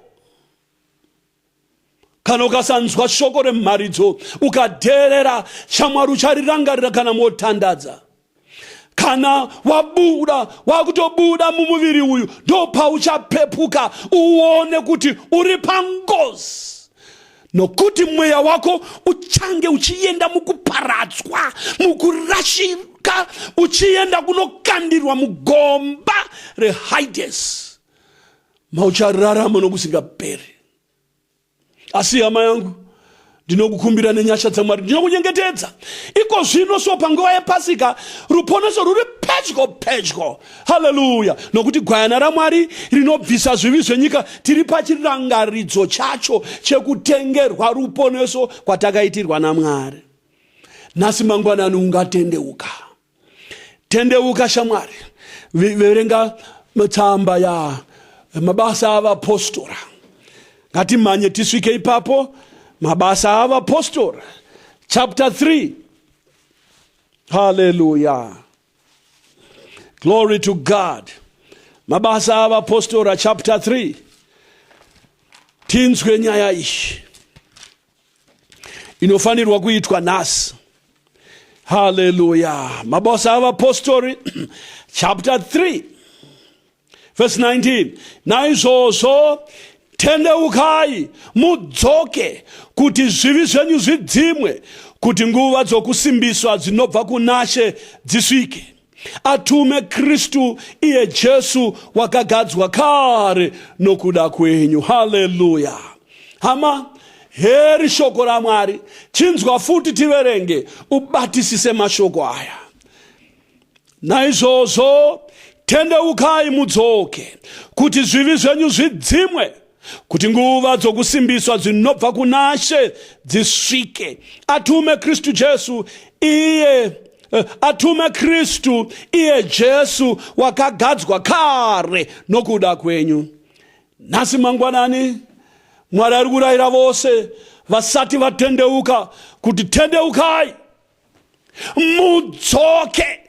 Kana ukasanzwa shoko remharidzo, ukadherera, shamwari ucharirangarira kana motandadza. Kana wakutobuda mumuviri uyu, ndopa uchapepuka uone kuti uri pangozi. Nokuti mweya wako uchange uchienda mukuparadzwa, mukurashika, uchienda kunokandirwa mugomba reHades. Mauchararama nokusingaperi. Asi hama yangu, ndinokukumbira nenyasha dzaMwari, ndinokunyengetedza. Iko zvino so panguva yePasika, ruponeso ruri pedyo. Haleluya. Nokuti gwayana raMwari rinobvisa zvivi zvenyika, tiri pachirangaridzo chacho chekutengerwa ruponeso kwatakaitirwa naMwari. Nhasi mangwanani ungatendeuka. Tendeuka shamwari. Verenga tsamba ya mabasa avapostora. Ngatimanye tisvike ipapo. Mabasa avapostora, chapter 3. Hallelujah. Glory to God. Mabasa avapostora, chapter 3. Tinzwe nyaya ishi inofanirwa kuitwa nhasi. Hallelujah. Mabasa avapostori, chapter 3, verse 19. Naizvozvo tendeukai mudzoke kuti zvivi zvenyu zvidzimwe, kuti nguva dzokusimbiswa dzinobva kunashe dzisvike. Atume Kristu iye Jesu wakagadzwa kare nokuda kwenyu. Haleluya. Hama, heri shoko raMwari. Chinzwa futi tiverenge ubatisise mashoko aya. Naizvozvo tendeukai mudzoke, kuti zvivi zvenyu zvidzimwe, kuti nguva dzokusimbiswa dzinobva kuna She dzisvike. Atume Kristu iye Jesu wakagadzwa kare nokuda kwenyu. Nhasi mangwanani Mwari ari kurayira vose vasati vatendeuka kuti tendeukai mudzoke.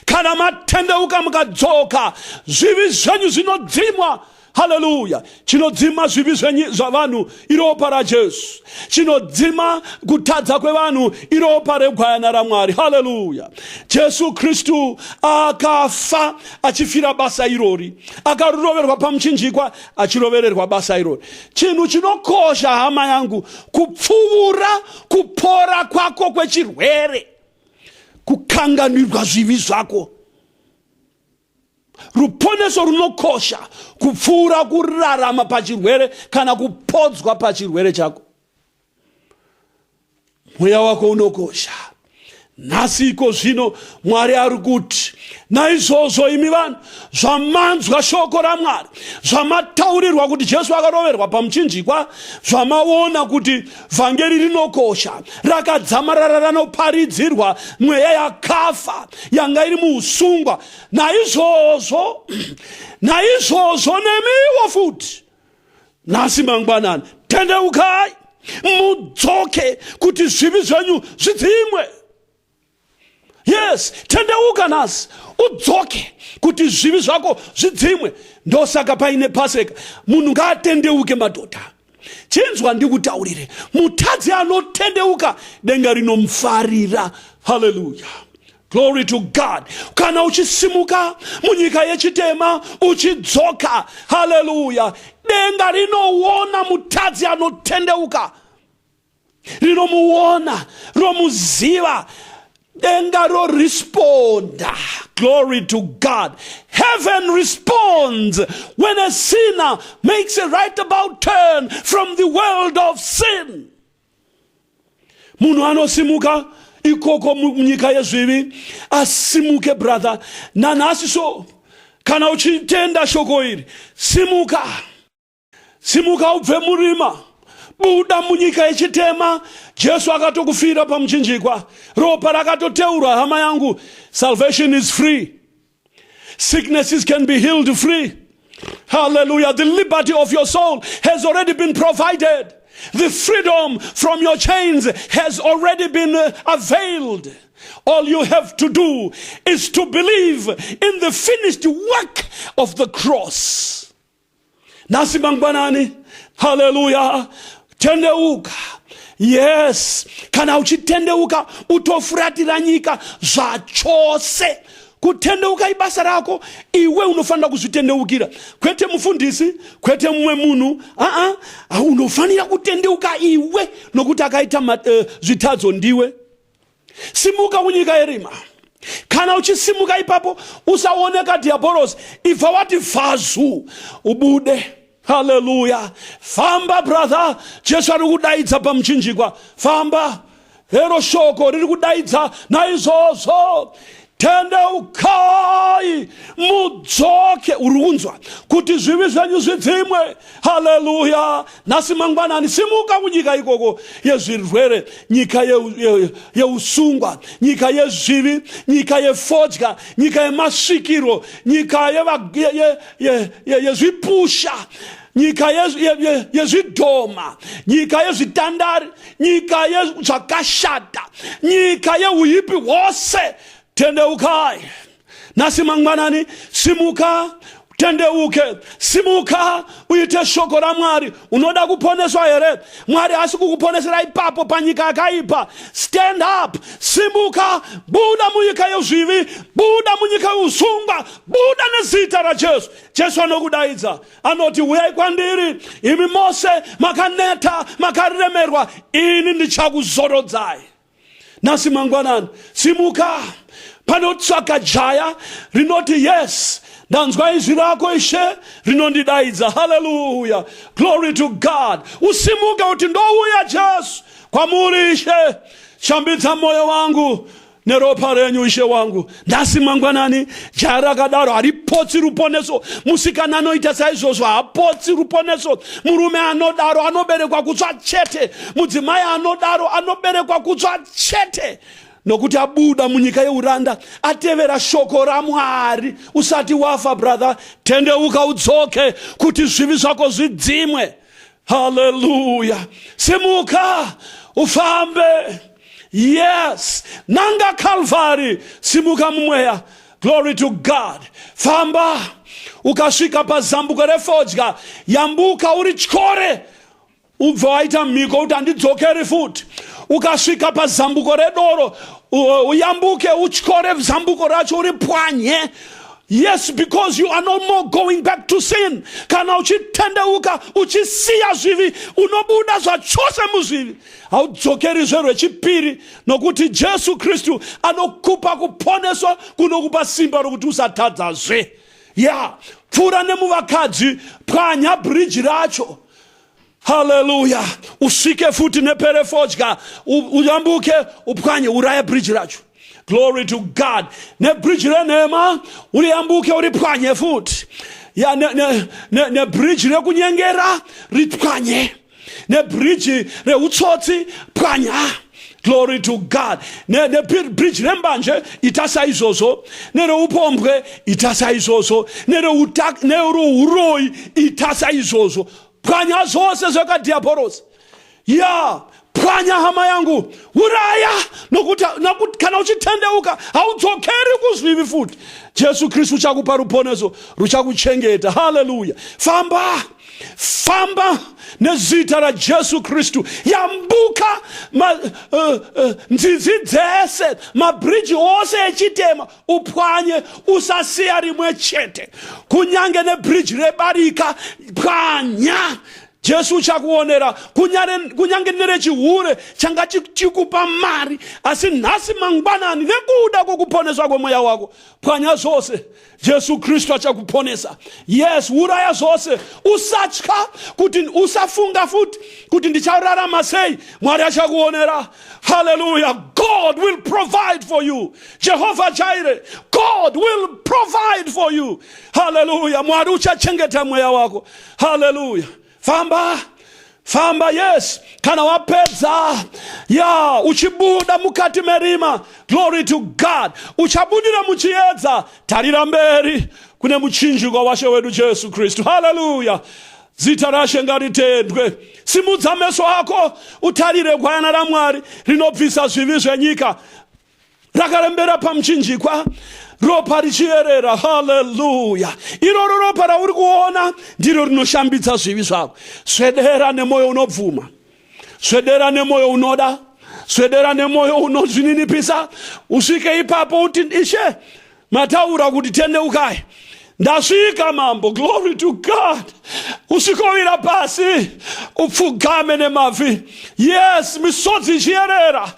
Kana matendeuka mukadzoka, zvivi zvenyu zvinodzimwa. Haleluya. Chinodzima zvivi zvavanhu iropa raJesu. Chinodzima kutadza kwevanhu iropa regwayana raMwari. Haleluya. Jesu Kristu akafa achifira basa irori, akarovererwa pamuchinjikwa achirovererwa basa irori. Chinhu chinokosha hama yangu kupfuura kupora kwako kwechirwere, kukanganirwa zvivi zvako. Ruponeso runokosha kupfuura kurarama pachirwere kana kupodzwa pachirwere chako. Mweya wako unokosha. Nhasi iko zvino Mwari ari kuti, naizvozvo imi vanhu zvamanzwa shoko raMwari, zvamataurirwa kuti Jesu akaroverwa pamuchinjikwa, zvamaona kuti vhangeri rinokosha, rakadzamarara ranoparidzirwa, mweya yakafa yanga iri muusungwa. Naizvozvo nemiwo futi nhasi mangwanani tendeukai mudzoke kuti zvivi zvenyu zvidzimwe. Yes, tendeuka nhasi udzoke kuti zvivi zvako zvidzimwe. Ndosaka paine Paseka munhu ngaatendeuke madhodha. Chinzwa ndikutaurire, mutadzi anotendeuka denga rinomufarira. Hallelujah. Glory to God. Kana uchisimuka munyika yechitema uchidzoka, hallelujah, denga rinoona mutadzi anotendeuka, rinomuona, romuziva, denga responda. Glory to God. Heaven responds when a sinner makes a right about turn from the world of sin. Munhu anosimuka ikoko munyika yezvivi, asimuke brother. Nanhasi so kana uchitenda shoko iri, simuka ubve murima, buda munyika yechitema. Jesu akatokufira pamuchinjikwa, ropa rakatoteurwa hama yangu. Salvation is free. Sicknesses can be healed free. Hallelujah. The liberty of your soul has already been provided. The freedom from your chains has already been availed. All you have to do is to believe in the finished work of the cross. Nasi mangwanani, hallelujah, tendeuka. Yes, kana uchitendeuka utofuratira nyika zvachose. Kutendeuka ibasa rako, iwe unofanira kuzvitendeukira. Kwete mufundisi, kwete mumwe munhu, unofanira kutendeuka iwe nokuti akaita zvitadzo ndiwe. Simuka kunyika yerima. Kana uchisimuka ipapo usaoneka diabolos, ibva wati vhazu ubude. Hallelujah. Famba brother, Jesu ari kudaidza pamuchinjikwa. Famba, hero shoko riri kudaidza. Naizvozvo tendeukai mudzoke, urunzwa kuti zvivi zvenyu zvidzimwe. Hallelujah. Nhasi mangwanani simuka kunyika ikoko yezvirwere, nyika yeusungwa, nyika yezvivi, nyika yefodya, nyika yemasvikiro, nyika yezvipusha, nyika yezvidhoma, nyika yezvitandari, nyika yezvakashata, nyika yeuipi hwose. Tendeukai. Nasi mangwanani simuka, tendeuke. Simuka uite shoko raMwari. Unoda kuponeswa here? Mwari hasi kukuponesera ipapo panyika yakaipa. Stand up. Simuka, buda munyika yezvivi, buda munyika yeusungwa, buda nezita raJesu. Jesu anokudaidza, anoti uyai kwandiri imi mose makaneta makaremerwa, ini ndichakuzorodzai. Nasi mangwanani simuka. Panotsvaka jaya rinoti yes, ndanzwa izwi rako Ishe rinondidaidza. Hallelujah, glory to God. Usimuke uti ndouya Jesu kwamuri Ishe, shambidza moyo wangu neropa renyu Ishe wangu. Ndasi mangwanani jaya rakadaro haripotsi ruponeso, musikana anoita saizvozvo haapotsi ruponeso, murume anodaro anoberekwa kutsva chete, mudzimai anodaro anoberekwa kutsva chete, nokuti abuda munyika yeuranda atevera shoko raMwari. Usati wafa brother, tendeuka udzoke kuti zvivi zvako zvidzimwe. Hallelujah, simuka ufambe. Yes, nanga Calvary, simuka mumweya. Glory to God. Famba ukasvika pazambuko refodya, yambuka uri tyore, ubva waita mhiko kuti handidzokeri futi. Ukasvika pazambuko redoro, uyambuke utyore zambuko racho uri pwanye. Yes, because you are no more going back to sin. Kana uchitendeuka uchisiya zvivi, unobuda zvachose muzvivi, haudzokeri rwechipiri, nokuti Jesu Kristu anokupa kuponeswa kunokupa simba rokuti usatadzazve. Yeah, pfuura nemuvakadzi, pwanya bridge racho. Hallelujah, usvike futi neperefodya, uyambuke upwanye uraye bridge racho. Glory to God. Ne bridge renhema uriyambuke uripwanye futi. Ya ne bridge rekunyengera ripwanye. Ne bridge reutsotsi pwanya. Glory to God. Ne bridge rembanje itasa izvozvo, nereupombwe itasa izvozvo, nereuroyi itasa izvozvo. Pwanya zvose zvakadiabhorosi. Yeah, pwanya hama yangu, uraya, nokuti kana uchitendeuka haudzokeri kuzvivi futi. Jesu Kristu uchakupa ruponeso, ruchakuchengeta. Hallelujah. Famba nezita raJesu Kristu, yambuka nzizi dzese, mabridge ose echitema, upwanye, usasiya rimwe chete. Kunyange nebridge rebarika, pwanya. Jesu uchakuonera, kunyange nerechihure changa chikupa mari, asi nhasi mangwanani nekuda kwokuponeswa kwemweya wako, pwanya zvose. Jesu Kristu achakuponesa. Yes, uraya zvose. Usatya kuti usafunga futi kuti ndichararama sei, Mwari achakuonera. Hallelujah, God will provide for you. Jehovah Jireh, God will provide for you. Hallelujah, Mwari uchachengeta mweya wako. Hallelujah. Famba, yes. Kana wapedza, ya uchibuda mukati merima, glory to God, uchabudira muchiedza, tarira mberi kune muchinjikwa washe wedu Jesu Kristu. Hallelujah, zita rashe ngaritendwe. Simudza meso ako utarire gwayana raMwari rinobvisa zvivi zvenyika, rakarembera pamuchinjikwa, ropa richierera. Hallelujah, iroro ropa rauri kuona ndiro rinoshambidza zvivi zvako. Swedera nemoyo unobvuma, swedera nemoyo unoda, swedera nemoyo unozvininipisa. Usvike ipapo uti Ishe, mataura kuti tendeukai, ndasvika mambo. Glory to God. Usikovira pasi upfugame nemavhi. Yes, misodzi ichierera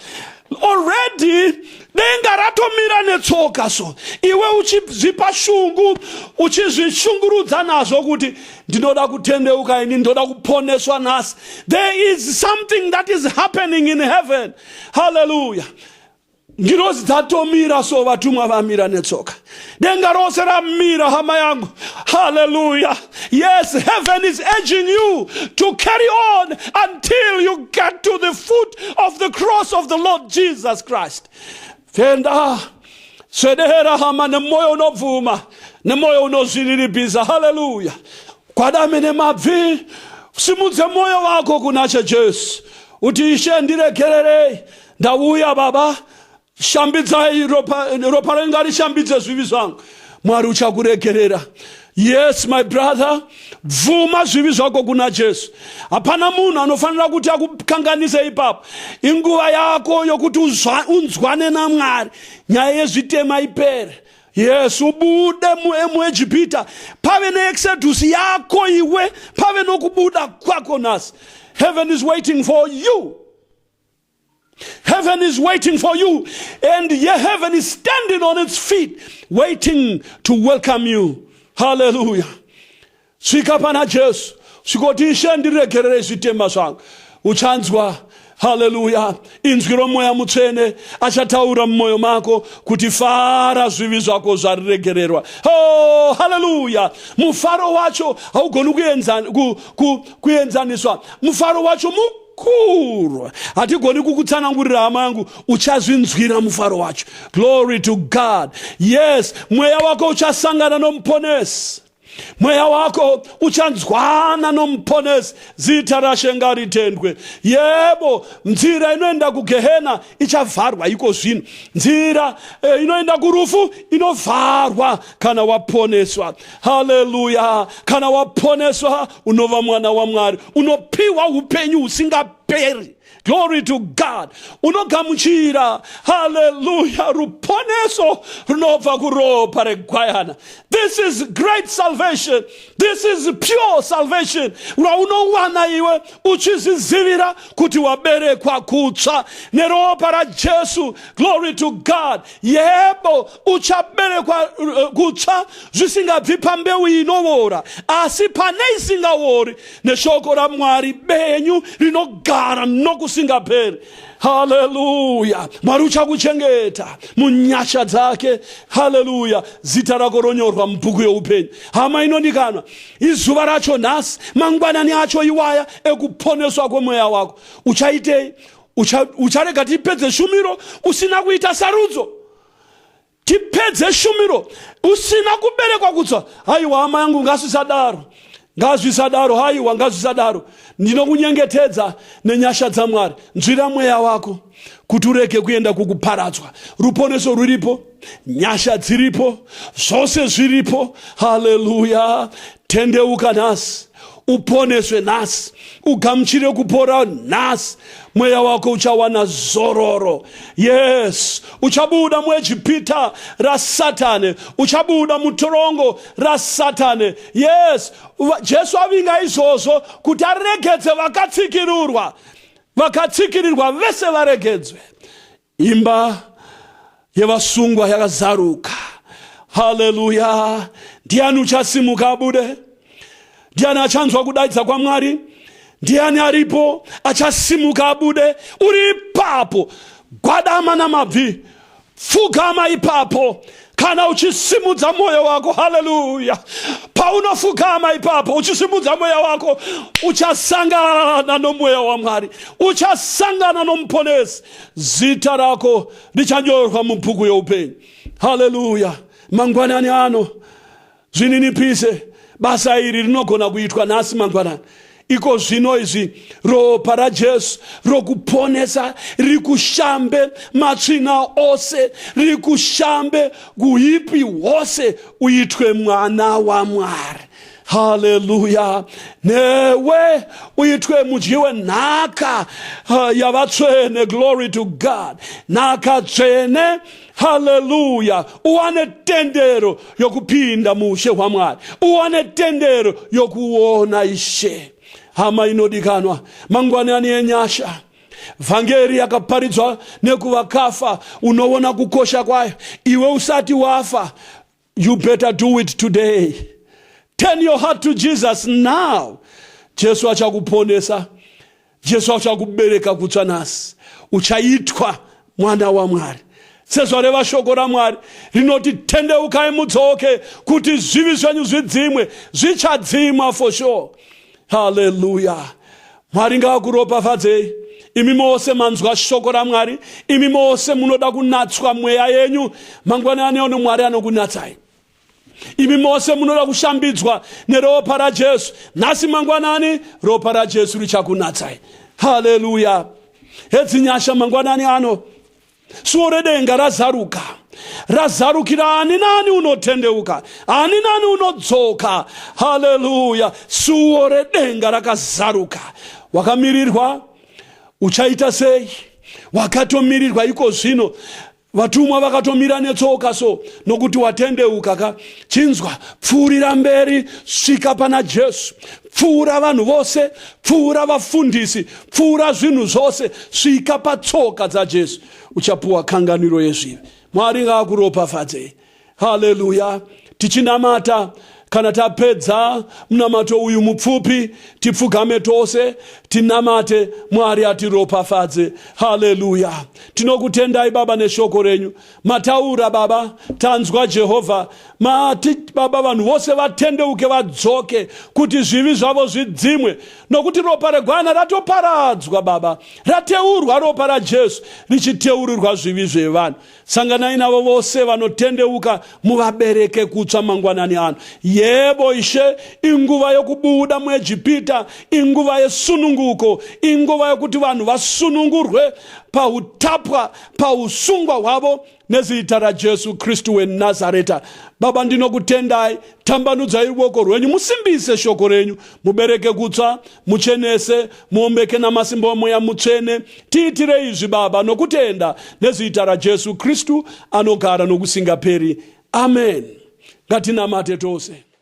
already. Denga ratomira netsoka, so iwe uchizvipa shungu, uchizvishungurudza nazvo kuti ndinoda kutendeuka, ini ndoda kuponeswa nhasi. There is something that is happening in heaven. Hallelujah. Ngirozi dzatomira, so vatumwa vamira netsoka. Denga rose ramira, hama yangu. Hallelujah. Yes, heaven is urging you to carry on until you get to the foot of the cross of the Lord Jesus Christ. Fenda, swedera hama nemoyo unobvuma, nemoyo unozvininipisa. Hallelujah. Kwadame nemabvi, simudze moyo wako kunache Jesu. Uti Ishe ndiregererei, ndauya Baba, shambidzai ropa renga rishambidze zvivi zvangu. Mwari uchakuregerera. Yes, my brother, bvuma zvivi zvako kuna Jesu. Hapana munhu anofanira kuti akukanganise ipapo. Inguva yako yokuti unzwane naMwari, nyaya yezvitema ipere. Yes, ubude muEjipita, pave neexodus yako iwe, pave nokubuda kwako nasi. Heaven is waiting for you. Heaven is waiting for you, and heaven is standing on its feet, waiting to welcome you. Haleluya. Svika pana Jesu. Svikoti Ishe ndiregerere zvitema zvangu. Uchanzwa. Haleluya. Inzwi roMweya Mutsvene achataura mumwoyo mako kuti fara zvivi zvako zvariregererwa. Oh, haleluya. Mufaro wacho haugoni kuenzaniswa. Mufaro wacho mukuru. Hatigoni kukutsanangurira hama yangu, uchazvinzwira mufaro wacho. Glory to God. Yes, mweya wako uchasangana nomuponesi. Mweya wako uchanzwana nomuponesi. Zita raShe ngaritendwe. Yebo, nzira inoenda kugehena ichavharwa iko zvino. Nzira inoenda kurufu inovharwa kana waponeswa. Haleluya. Kana waponeswa unova mwana waMwari, unopiwa upenyu husingaperi. Glory to God. Unogamuchira. Hallelujah. Ruponeso runobva kuropa regwayana. This is great salvation. This is pure salvation. Raunowana iwe uchizvizivira kuti waberekwa kutsva neropa raJesu. Glory to God. Yebo, uchaberekwa kutsva zvisingabvi pambeu inovora, asi pane isingavori neshoko raMwari benyu rinogara nokusingaperi. Haleluya. Mwari uchakuchengeta munyasha dzake. Haleluya. Zita rako ronyorwa mubhuku youpenyu. Hama inodikanwa, izuva racho nhasi, mangwanani acho iwaya ekuponeswa kwemweya wako. Uchaitei? Ucharega tipedze shumiro usina kuita sarudzo? Tipedze shumiro usina kuberekwa kutsva? Haiwa hama yangu, ngazvisadaro. Ngazvisadaro, haiwa, ngazvisadaro. Ndinokunyengetedza nenyasha dzaMwari. Nzwira mweya wako kuti urege kuenda kukuparadzwa. Ruponeso ruripo, nyasha dziripo, zvose zviripo. Haleluya. Tendeuka nhasi, uponeswe nhasi, ugamuchire kupora nhasi. Mweya wako uchawana zororo. Yes, uchabuda muEjipita raSatani, uchabuda mutorongo raSatani. Yes, Jesu avinga izvozvo kuti aregedze vakatsikirirwa vese varegedzwe. Imba yevasungwa yakazaruka. Haleluya. Ndiani uchasimuka abude? Ndiani achanzwa kudaidza kwaMwari? Ndiani aripo achasimuka abude? Uri ipapo, gwadama namabvi, fugama ipapo kana uchisimudza moyo wako. Haleluya. Paunofugama ipapo uchisimudza moyo wako, uchasangana nomweya waMwari, uchasangana nomuponesi. Zita rako richanyorwa mubhuku youpenyu. Haleluya. Mangwanani ano zvininipise basa iri rinogona kuitwa nhasi mangwanani. Iko zvino izvi ropa raJesu rokuponesa rikushambe matsvina ose, rikushambe kuipi hwose, uitwe mwana waMwari. Haleluya. Newe uitwe mudyi wenhaka yavatsvene. Glory to God. Nhaka tsvene. Haleluya. Uwane tendero yokupinda muushe hwaMwari, uwane tendero yokuona Ishe. Hama inodikanwa, mangwanani enyasha, vhangeri yakaparidzwa nekuvakafa, unoona kukosha kwayo. Iwe usati wafa, you better do it today. Turn your heart to Jesus now. Jesu achakuponesa. Jesu achakubereka kutsva nhasi. Uchaitwa mwana waMwari. Sezvareva shoko raMwari rinoti, tendeukai mudzoke kuti zvivi zvenyu zvidzimwe. Zvichadzimwa for sure. Haleluya. Mwari ngaakuropafadzei. Imi mose manzwa shoko raMwari, imi mose munoda kunatswa mweya yenyu, mangwanani ano Mwari anokunatsai. Imi mose munoda kushambidzwa neropa raJesu, nhasi mangwanani ropa raJesu richakunatsai. Haleluya. Hedzinyasha mangwanani ano, suo redenga razaruka. Razarukira ani nani unotendeuka, ani nani unodzoka. Haleluya. Suo redenga rakazaruka. Wakamirirwa, uchaita sei? Wakatomirirwa iko zvino. Vatumwa vakatomira netsoka so, nokuti watendeuka ka. Chinzwa, pfuurira mberi, svika pana Jesu. Pfuura vanhu vose, pfuura vafundisi, pfuura zvinhu zvose, svika patsoka dzaJesu. Uchapuwa kanganiro yezvivi. Mwari ngaakuropafadzei. Haleluya. Tichinamata kana tapedza mnamato uyu mupfupi tipfugame tose tinamate Mwari atiropafadze. Haleluya. Tinokutendai Baba neshoko renyu. Mataura Baba, tanzwa Jehovha. Mati Baba vanhu vose vatendeuke vadzoke kuti zvivi zvavo zvidzimwe, nokuti ropa regwana ratoparadzwa Baba, rateurwa ropa raJesu richiteurirwa zvivi zvevanhu. Sanganai navo vose vanotendeuka muvabereke kutsva mangwanani ano. Yebo Ishe, inguva yokubuda muEjipita, inguva yesununguko, inguva yokuti vanhu vasunungurwe pautapwa, pausungwa hwavo nezita raJesu Kristu weNazareta. Baba ndinokutendai, tambanudzai ruoko rwenyu, musimbise shoko renyu, mubereke kutsva, muchenese, muombeke namasimba omweya mutsvene. Tiitire izvi Baba nokutenda nezita raJesu Kristu anogara nokusingaperi. Amen. Ngatinamate tose.